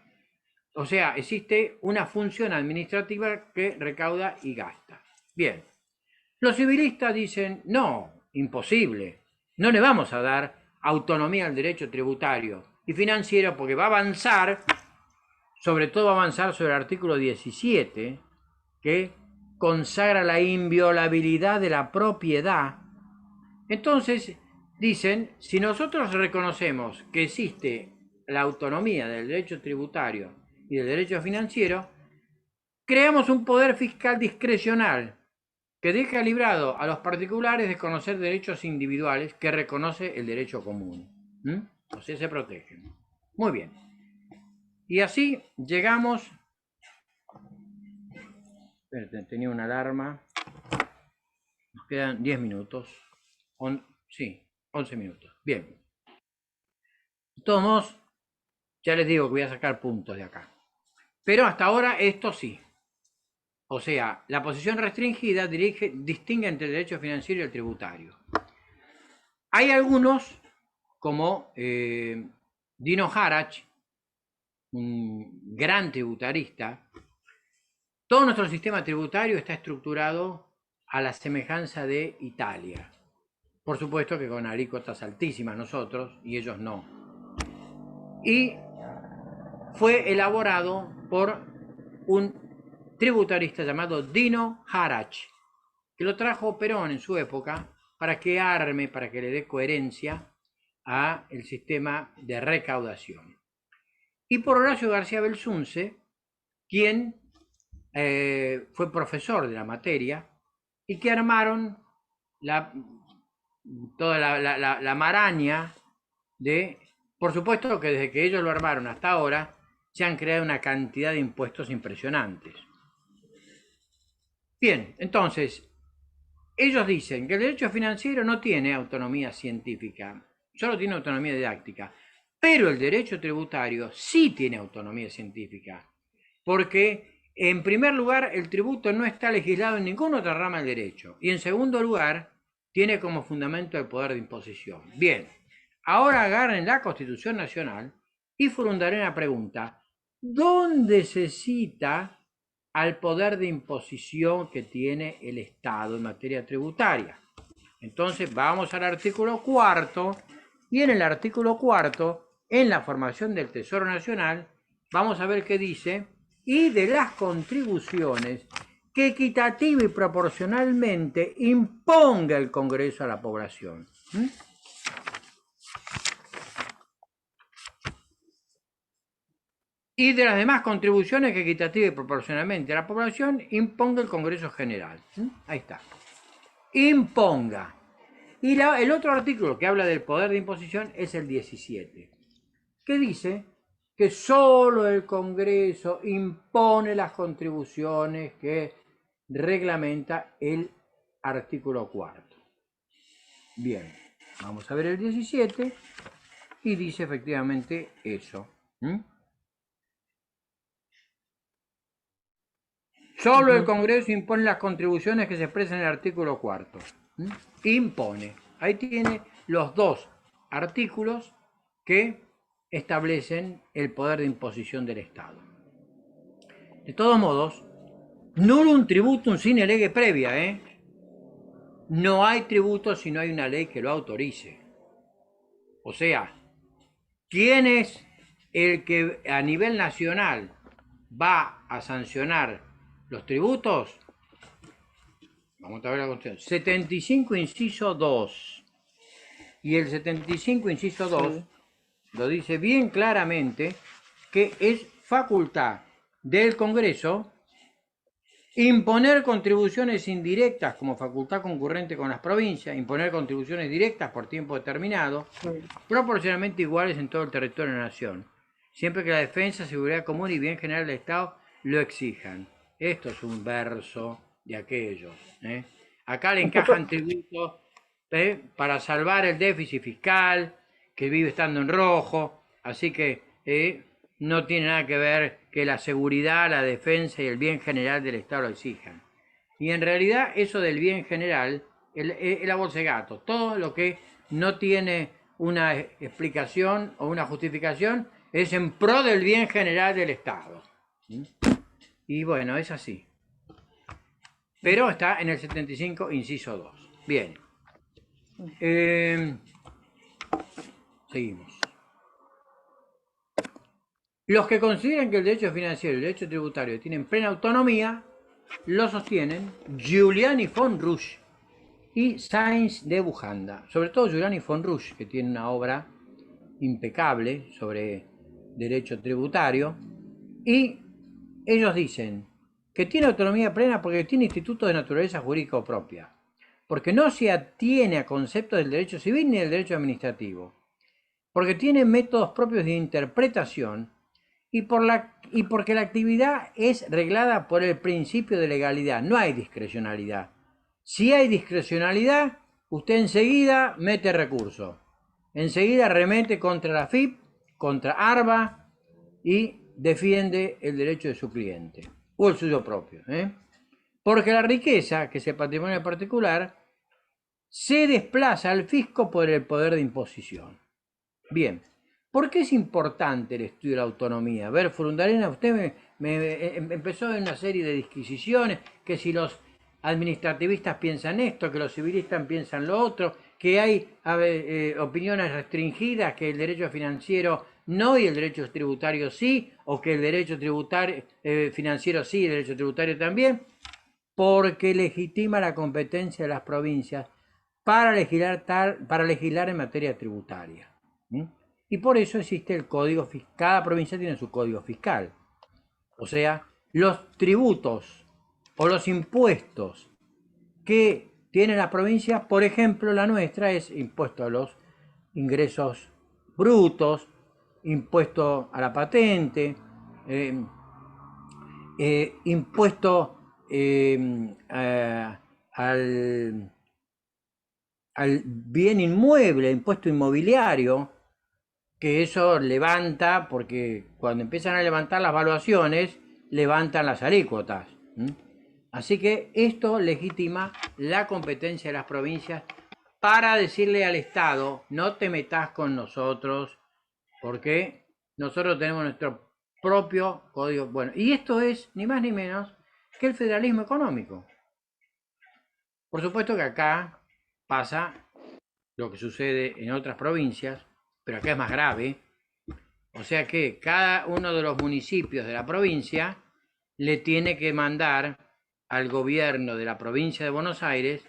o sea, existe una función administrativa que recauda y gasta. Bien, los civilistas dicen, no, imposible, no le vamos a dar autonomía al derecho tributario y financiero porque va a avanzar, sobre todo va a avanzar sobre el artículo 17, que consagra la inviolabilidad de la propiedad. Entonces, dicen, si nosotros reconocemos que existe la autonomía del derecho tributario y del derecho financiero, creamos un poder fiscal discrecional que deja librado a los particulares de conocer derechos individuales que reconoce el derecho común. O sea, se protegen. Muy bien. Y así llegamos... Tenía una alarma. Nos quedan 10 minutos. Sí, 11 minutos. Bien. De todos modos, ya les digo que voy a sacar puntos de acá. Pero hasta ahora esto sí. O sea, la posición restringida distingue entre el derecho financiero y el tributario. Hay algunos, como Dino Harach, un gran tributarista. Todo nuestro sistema tributario está estructurado a la semejanza de Italia. Por supuesto que con alícuotas altísimas nosotros y ellos no. Y fue elaborado por un tributarista llamado Dino Harach, que lo trajo Perón en su época para que arme, para que le dé coherencia a el sistema de recaudación. Y por Horacio García Belsunce, quien fue profesor de la materia y que armaron toda la maraña de... Por supuesto que desde que ellos lo armaron hasta ahora se han creado una cantidad de impuestos impresionantes. Bien, entonces, ellos dicen que el derecho financiero no tiene autonomía científica, solo tiene autonomía didáctica, pero el derecho tributario sí tiene autonomía científica, porque en primer lugar el tributo no está legislado en ninguna otra rama del derecho, y en segundo lugar tiene como fundamento el poder de imposición. Bien, ahora agarren la Constitución Nacional y formularé una pregunta. ¿Dónde se cita al poder de imposición que tiene el Estado en materia tributaria? Entonces vamos al artículo 4 y en el artículo 4, en la formación del Tesoro Nacional, vamos a ver qué dice, y de las contribuciones que equitativa y proporcionalmente imponga el Congreso a la población. Y de las demás contribuciones que equitativa y proporcionalmente a la población imponga el Congreso General. Ahí está. Imponga. Y el otro artículo que habla del poder de imposición es el 17, que dice que solo el Congreso impone las contribuciones que reglamenta el artículo 4. Bien, vamos a ver el 17 y dice efectivamente eso. Solo el Congreso impone las contribuciones que se expresan en el artículo 4. Impone. Ahí tiene los dos artículos que establecen el poder de imposición del Estado. De todos modos, nullum tributum sine lege previa, No hay tributo si no hay una ley que lo autorice. O sea, ¿quién es el que a nivel nacional va a sancionar los tributos? Vamos a ver la cuestión. 75 inciso 2. Y el 75 inciso 2 lo dice bien claramente que es facultad del Congreso imponer contribuciones indirectas como facultad concurrente con las provincias, imponer contribuciones directas por tiempo determinado, proporcionalmente iguales en todo el territorio de la nación, siempre que la defensa, seguridad común y bien general del Estado lo exijan. Esto es un verso de aquellos. Acá le encajan tributos para salvar el déficit fiscal, que vive estando en rojo, así que no tiene nada que ver que la seguridad, la defensa y el bien general del Estado lo exijan. Y en realidad eso del bien general es la bolsa de gato. Todo lo que no tiene una explicación o una justificación es en pro del bien general del Estado. Y bueno, es así. Pero está en el 75, inciso 2. Bien. Seguimos. Los que consideran que el derecho financiero y el derecho tributario tienen plena autonomía, lo sostienen Giuliani von Rusch y Sainz de Bujanda. Sobre todo Giuliani von Rusch, que tiene una obra impecable sobre derecho tributario. Y ellos dicen que tiene autonomía plena porque tiene institutos de naturaleza jurídica propia, porque no se atiene a conceptos del derecho civil ni del derecho administrativo, porque tiene métodos propios de interpretación y porque la actividad es reglada por el principio de legalidad. No hay discrecionalidad. Si hay discrecionalidad, usted enseguida mete recurso. Enseguida remete contra la FIP, contra ARBA y defiende el derecho de su cliente o el suyo propio. Porque la riqueza, que es el patrimonio particular, se desplaza al fisco por el poder de imposición. Bien. ¿Por qué es importante el estudio de la autonomía? A ver, Frundarena, usted empezó en una serie de disquisiciones, que si los administrativistas piensan esto, que los civilistas piensan lo otro, que hay opiniones restringidas, que el derecho financiero no y el derecho tributario sí, o que el derecho tributario financiero sí y el derecho tributario también, porque legitima la competencia de las provincias para legislar en materia tributaria. Y por eso existe el código fiscal. Cada provincia tiene su código fiscal. O sea, los tributos o los impuestos que tiene la provincia, por ejemplo, la nuestra es impuesto a los ingresos brutos, impuesto a la patente, impuesto al bien inmueble, impuesto inmobiliario, que eso levanta, porque cuando empiezan a levantar las valuaciones, levantan las alícuotas. Así que esto legitima la competencia de las provincias para decirle al Estado, no te metas con nosotros, porque nosotros tenemos nuestro propio código. Bueno, y esto es ni más ni menos que el federalismo económico. Por supuesto que acá pasa lo que sucede en otras provincias, pero acá es más grave. O sea que cada uno de los municipios de la provincia le tiene que mandar al gobierno de la provincia de Buenos Aires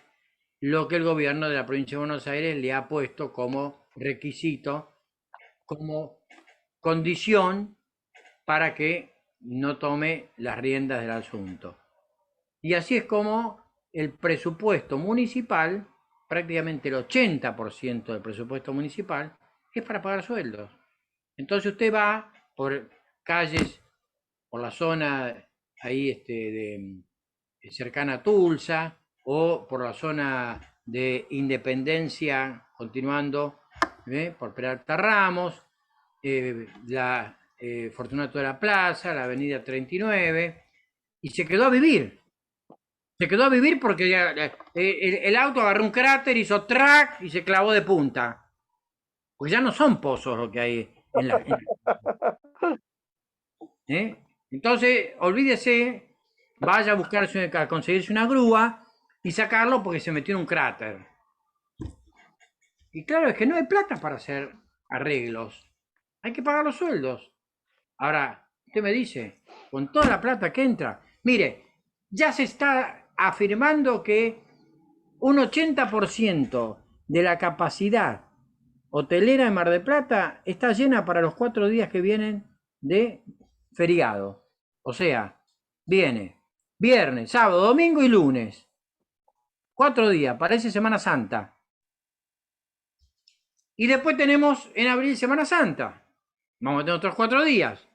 lo que el gobierno de la provincia de Buenos Aires le ha puesto como requisito, como condición para que no tome las riendas del asunto. Y así es como el presupuesto municipal, prácticamente el 80% del presupuesto municipal, es para pagar sueldos. Entonces usted va por calles, por la zona ahí cercana a Tulsa, o por la zona de Independencia, continuando por Peralta Ramos, la Fortunato de la Plaza, la avenida 39, y se quedó a vivir. Se quedó a vivir porque el auto agarró un cráter, hizo track y se clavó de punta. Porque ya no son pozos lo que hay en la... ¿eh? Entonces, olvídese, vaya a conseguirse una grúa y sacarlo porque se metió en un cráter. Y claro, es que no hay plata para hacer arreglos. Hay que pagar los sueldos. Ahora, usted me dice, con toda la plata que entra, mire, ya se está afirmando que un 80% de la capacidad hotelera de Mar del Plata está llena para los 4 días que vienen de feriado. O sea, viene viernes, sábado, domingo y lunes. 4 días, parece Semana Santa. Y después tenemos en abril Semana Santa. Vamos a tener otros 4 días.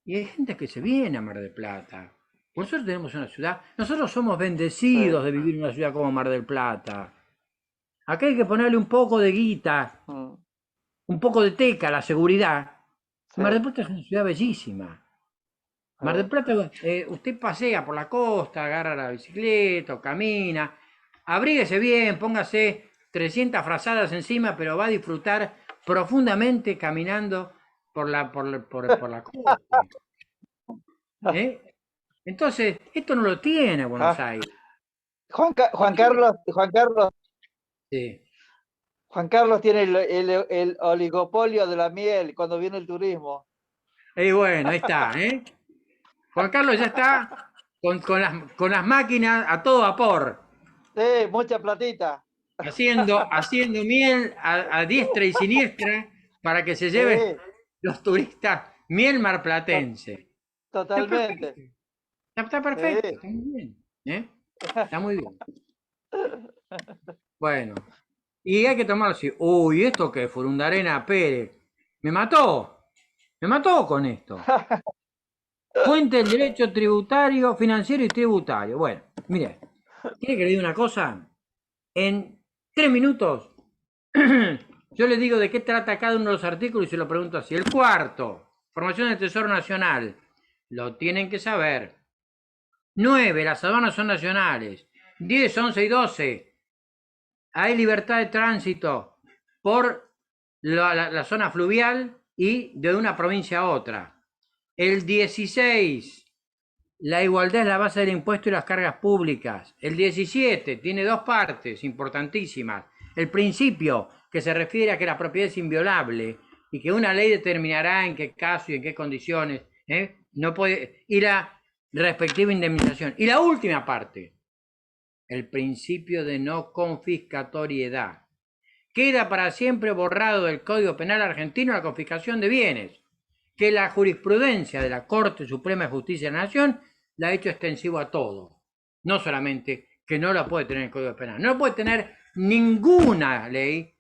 Y hay gente que se viene a Mar del Plata. Nosotros tenemos una ciudad, nosotros somos bendecidos de vivir en una ciudad como Mar del Plata. Acá hay que ponerle un poco de guita, un poco de teca a la seguridad. Sí. Mar del Plata es una ciudad bellísima. Mar del Plata, usted pasea por la costa, agarra la bicicleta o camina, abríguese bien, póngase 300 frazadas encima, pero va a disfrutar profundamente caminando por la costa. Entonces, esto no lo tiene Buenos Aires. Juan Carlos tiene el oligopolio de la miel cuando viene el turismo. Y bueno, ahí está, Juan Carlos ya está con las máquinas a todo vapor. Sí, mucha platita. Haciendo miel a diestra y siniestra para que se lleven los turistas miel marplatense. Totalmente. Está perfecto, está muy bien. Está muy bien. Bueno, y hay que tomarlo así. Uy, ¿esto qué? Furundarena Pérez. Me mató con esto. Fuente del derecho tributario, financiero y tributario. Bueno, mire, ¿quiere que le diga una cosa? En 3 minutos, yo les digo de qué trata cada uno de los artículos y se lo pregunto así. El cuarto, formación del Tesoro Nacional. Lo tienen que saber. 9, las aduanas son nacionales. 10, 11 y 12. Hay libertad de tránsito por la zona fluvial y de una provincia a otra. El 16, la igualdad es la base del impuesto y las cargas públicas. El 17 tiene 2 partes importantísimas. El principio, que se refiere a que la propiedad es inviolable y que una ley determinará en qué caso y en qué condiciones no puede, y la respectiva indemnización. Y la última parte, el principio de no confiscatoriedad. Queda para siempre borrado del Código Penal argentino la confiscación de bienes, que la jurisprudencia de la Corte Suprema de Justicia de la Nación la ha hecho extensivo a todo. No solamente que no la puede tener el Código Penal, no puede tener ninguna ley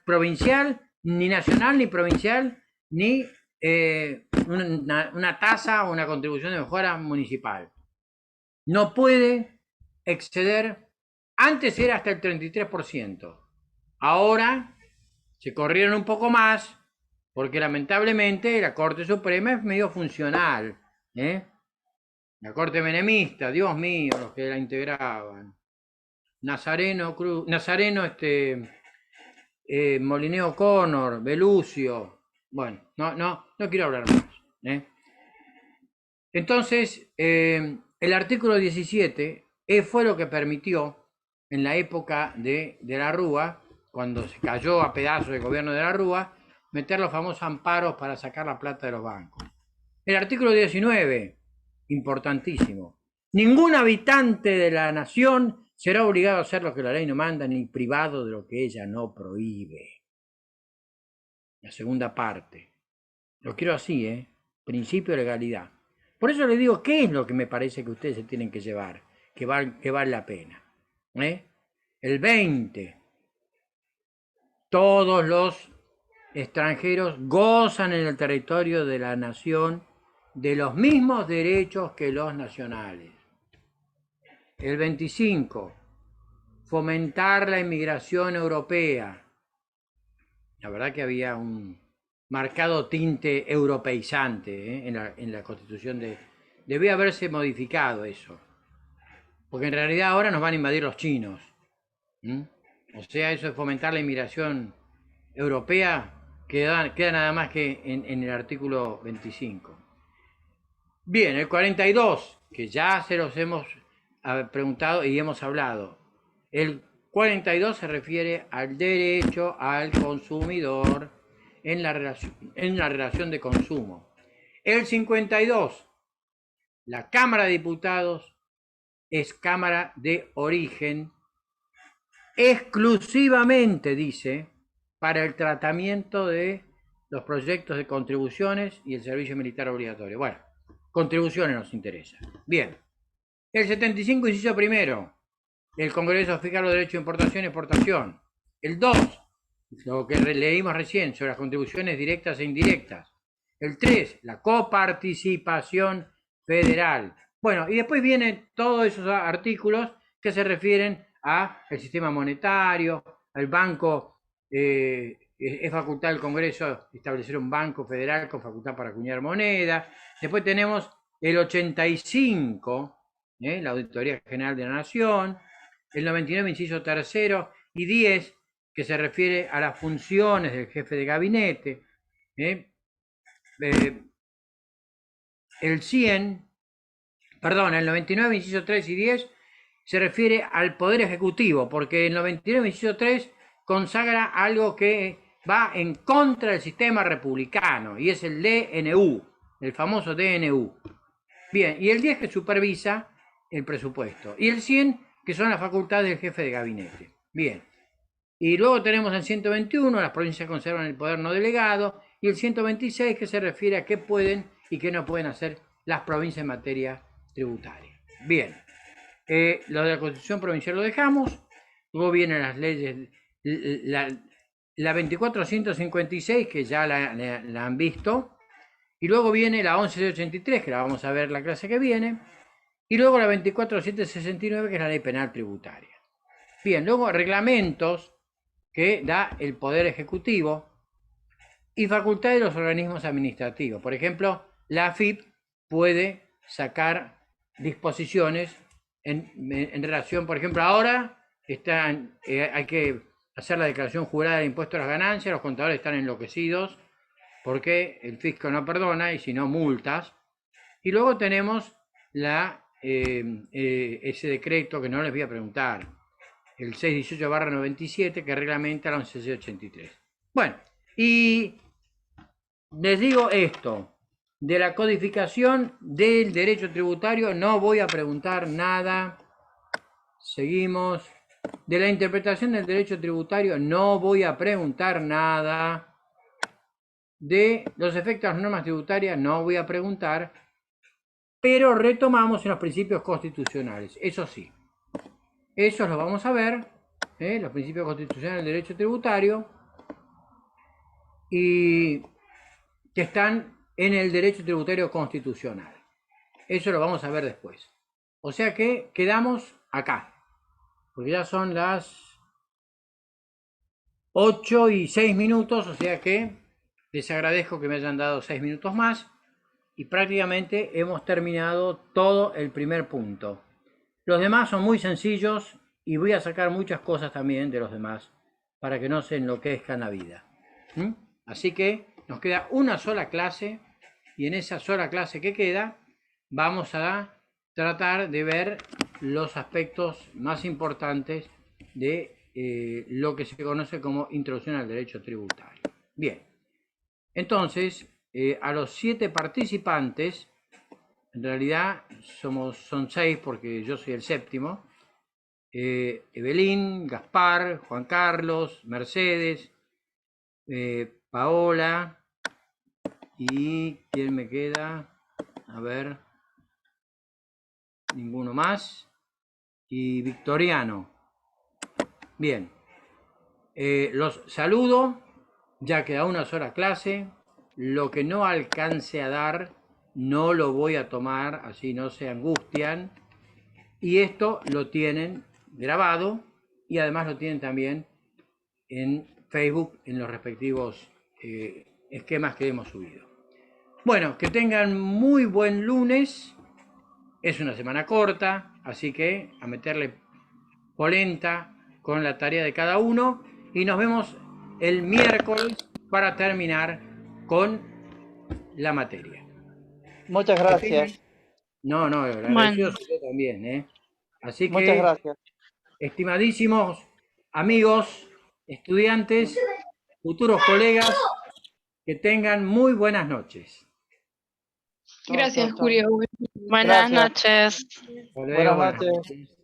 provincial, ni nacional, ni provincial, ni una tasa o una contribución de mejora municipal. No puede exceder, antes era hasta el 33%. Ahora se corrieron un poco más, porque lamentablemente la Corte Suprema es medio funcional. La Corte menemista, Dios mío, los que la integraban. Nazareno, Molineo Connor, Belucio. Bueno, no quiero hablar más. Entonces, el artículo 17 fue lo que permitió en la época de la Rúa, cuando se cayó a pedazos el gobierno de la Rúa, meter los famosos amparos para sacar la plata de los bancos. El artículo 19, importantísimo. Ningún habitante de la nación será obligado a hacer lo que la ley no manda, ni privado de lo que ella no prohíbe. La segunda parte. Lo quiero así, principio de legalidad. Por eso les digo, ¿qué es lo que me parece que ustedes se tienen que llevar? Que vale la pena. El 20. Todos los extranjeros gozan en el territorio de la nación de los mismos derechos que los nacionales. El 25. Fomentar la inmigración europea. La verdad que había un marcado tinte europeizante en la Constitución de... Debía haberse modificado eso, porque en realidad ahora nos van a invadir los chinos. O sea, eso es fomentar la inmigración europea, queda nada más que en el artículo 25. Bien, el 42, que ya se los hemos preguntado y hemos hablado. El 42 se refiere al derecho al consumidor en la relación de consumo. El 52, la Cámara de Diputados es Cámara de origen exclusivamente, dice, para el tratamiento de los proyectos de contribuciones y el servicio militar obligatorio. Bueno, contribuciones nos interesa. Bien. El 75, inciso primero, el Congreso fija los derechos de importación y exportación. El 2, lo que leímos recién sobre las contribuciones directas e indirectas. El 3, la coparticipación federal. Bueno, y después vienen todos esos artículos que se refieren al sistema monetario, al banco. Es facultad del Congreso establecer un banco federal con facultad para acuñar moneda. Después tenemos el 85, la Auditoría General de la Nación, el 99, inciso tercero, y 10, que se refiere a las funciones del jefe de gabinete. El 100, perdón, el 99, inciso 3 y 10, se refiere al Poder Ejecutivo, porque el 99, inciso 3, consagra algo que va en contra del sistema republicano, y es el DNU, el famoso DNU. Bien, y el 10 que supervisa el presupuesto, y el 100 que son las facultades del jefe de gabinete. Bien, y luego tenemos el 121, las provincias conservan el poder no delegado, y el 126 que se refiere a qué pueden y qué no pueden hacer las provincias en materia tributaria. Bien, lo de la Constitución Provincial lo dejamos, luego vienen las leyes, la 2456 que ya la han visto, y luego viene la 1183, que la vamos a ver la clase que viene, y luego la 24769, que es la ley penal tributaria. Bien, luego reglamentos que da el Poder Ejecutivo y facultades de los organismos administrativos. Por ejemplo, la AFIP puede sacar disposiciones en relación, por ejemplo, ahora hay que hacer la declaración jurada del impuesto a las ganancias, los contadores están enloquecidos porque el fisco no perdona y si no multas. Y luego tenemos ese decreto que no les voy a preguntar, el 618/97, que reglamenta la 1183. Bueno, y les digo esto, de la codificación del derecho tributario no voy a preguntar nada. Seguimos. De la interpretación del derecho tributario no voy a preguntar nada. De los efectos de las normas tributarias no voy a preguntar, pero retomamos en los principios constitucionales, eso sí. Esos los vamos a ver, los principios constitucionales del derecho tributario, y que están en el derecho tributario constitucional. Eso lo vamos a ver después. O sea que quedamos acá, porque ya son las 8:06, o sea que les agradezco que me hayan dado 6 minutos más y prácticamente hemos terminado todo el primer punto. Los demás son muy sencillos y voy a sacar muchas cosas también de los demás para que no se enloquezcan la vida. Así que nos queda una sola clase y en esa sola clase que queda vamos a tratar de ver los aspectos más importantes de lo que se conoce como introducción al derecho tributario. Bien, entonces a los 7 participantes, en realidad son 6 porque yo soy el séptimo, Evelyn, Gaspar, Juan Carlos, Mercedes, Paola, y ¿quién me queda? A ver, ninguno más, y Victoriano. Bien, los saludo, ya queda una sola clase, lo que no alcance a dar no lo voy a tomar, así no se angustian, y esto lo tienen grabado y además lo tienen también en Facebook en los respectivos esquemas que hemos subido. Bueno, que tengan muy buen lunes. Es una semana corta, así que a meterle polenta con la tarea de cada uno y nos vemos el miércoles para terminar con la materia. Muchas gracias. No, agradecido soy yo también, ¿eh? Así Muchas que, gracias. estimadísimos amigos, estudiantes, futuros colegas, que tengan muy buenas noches. Gracias, Chau, chau, chau. Julio. Buenas Gracias. noches. Hasta luego, Buenas buenas noches. noches.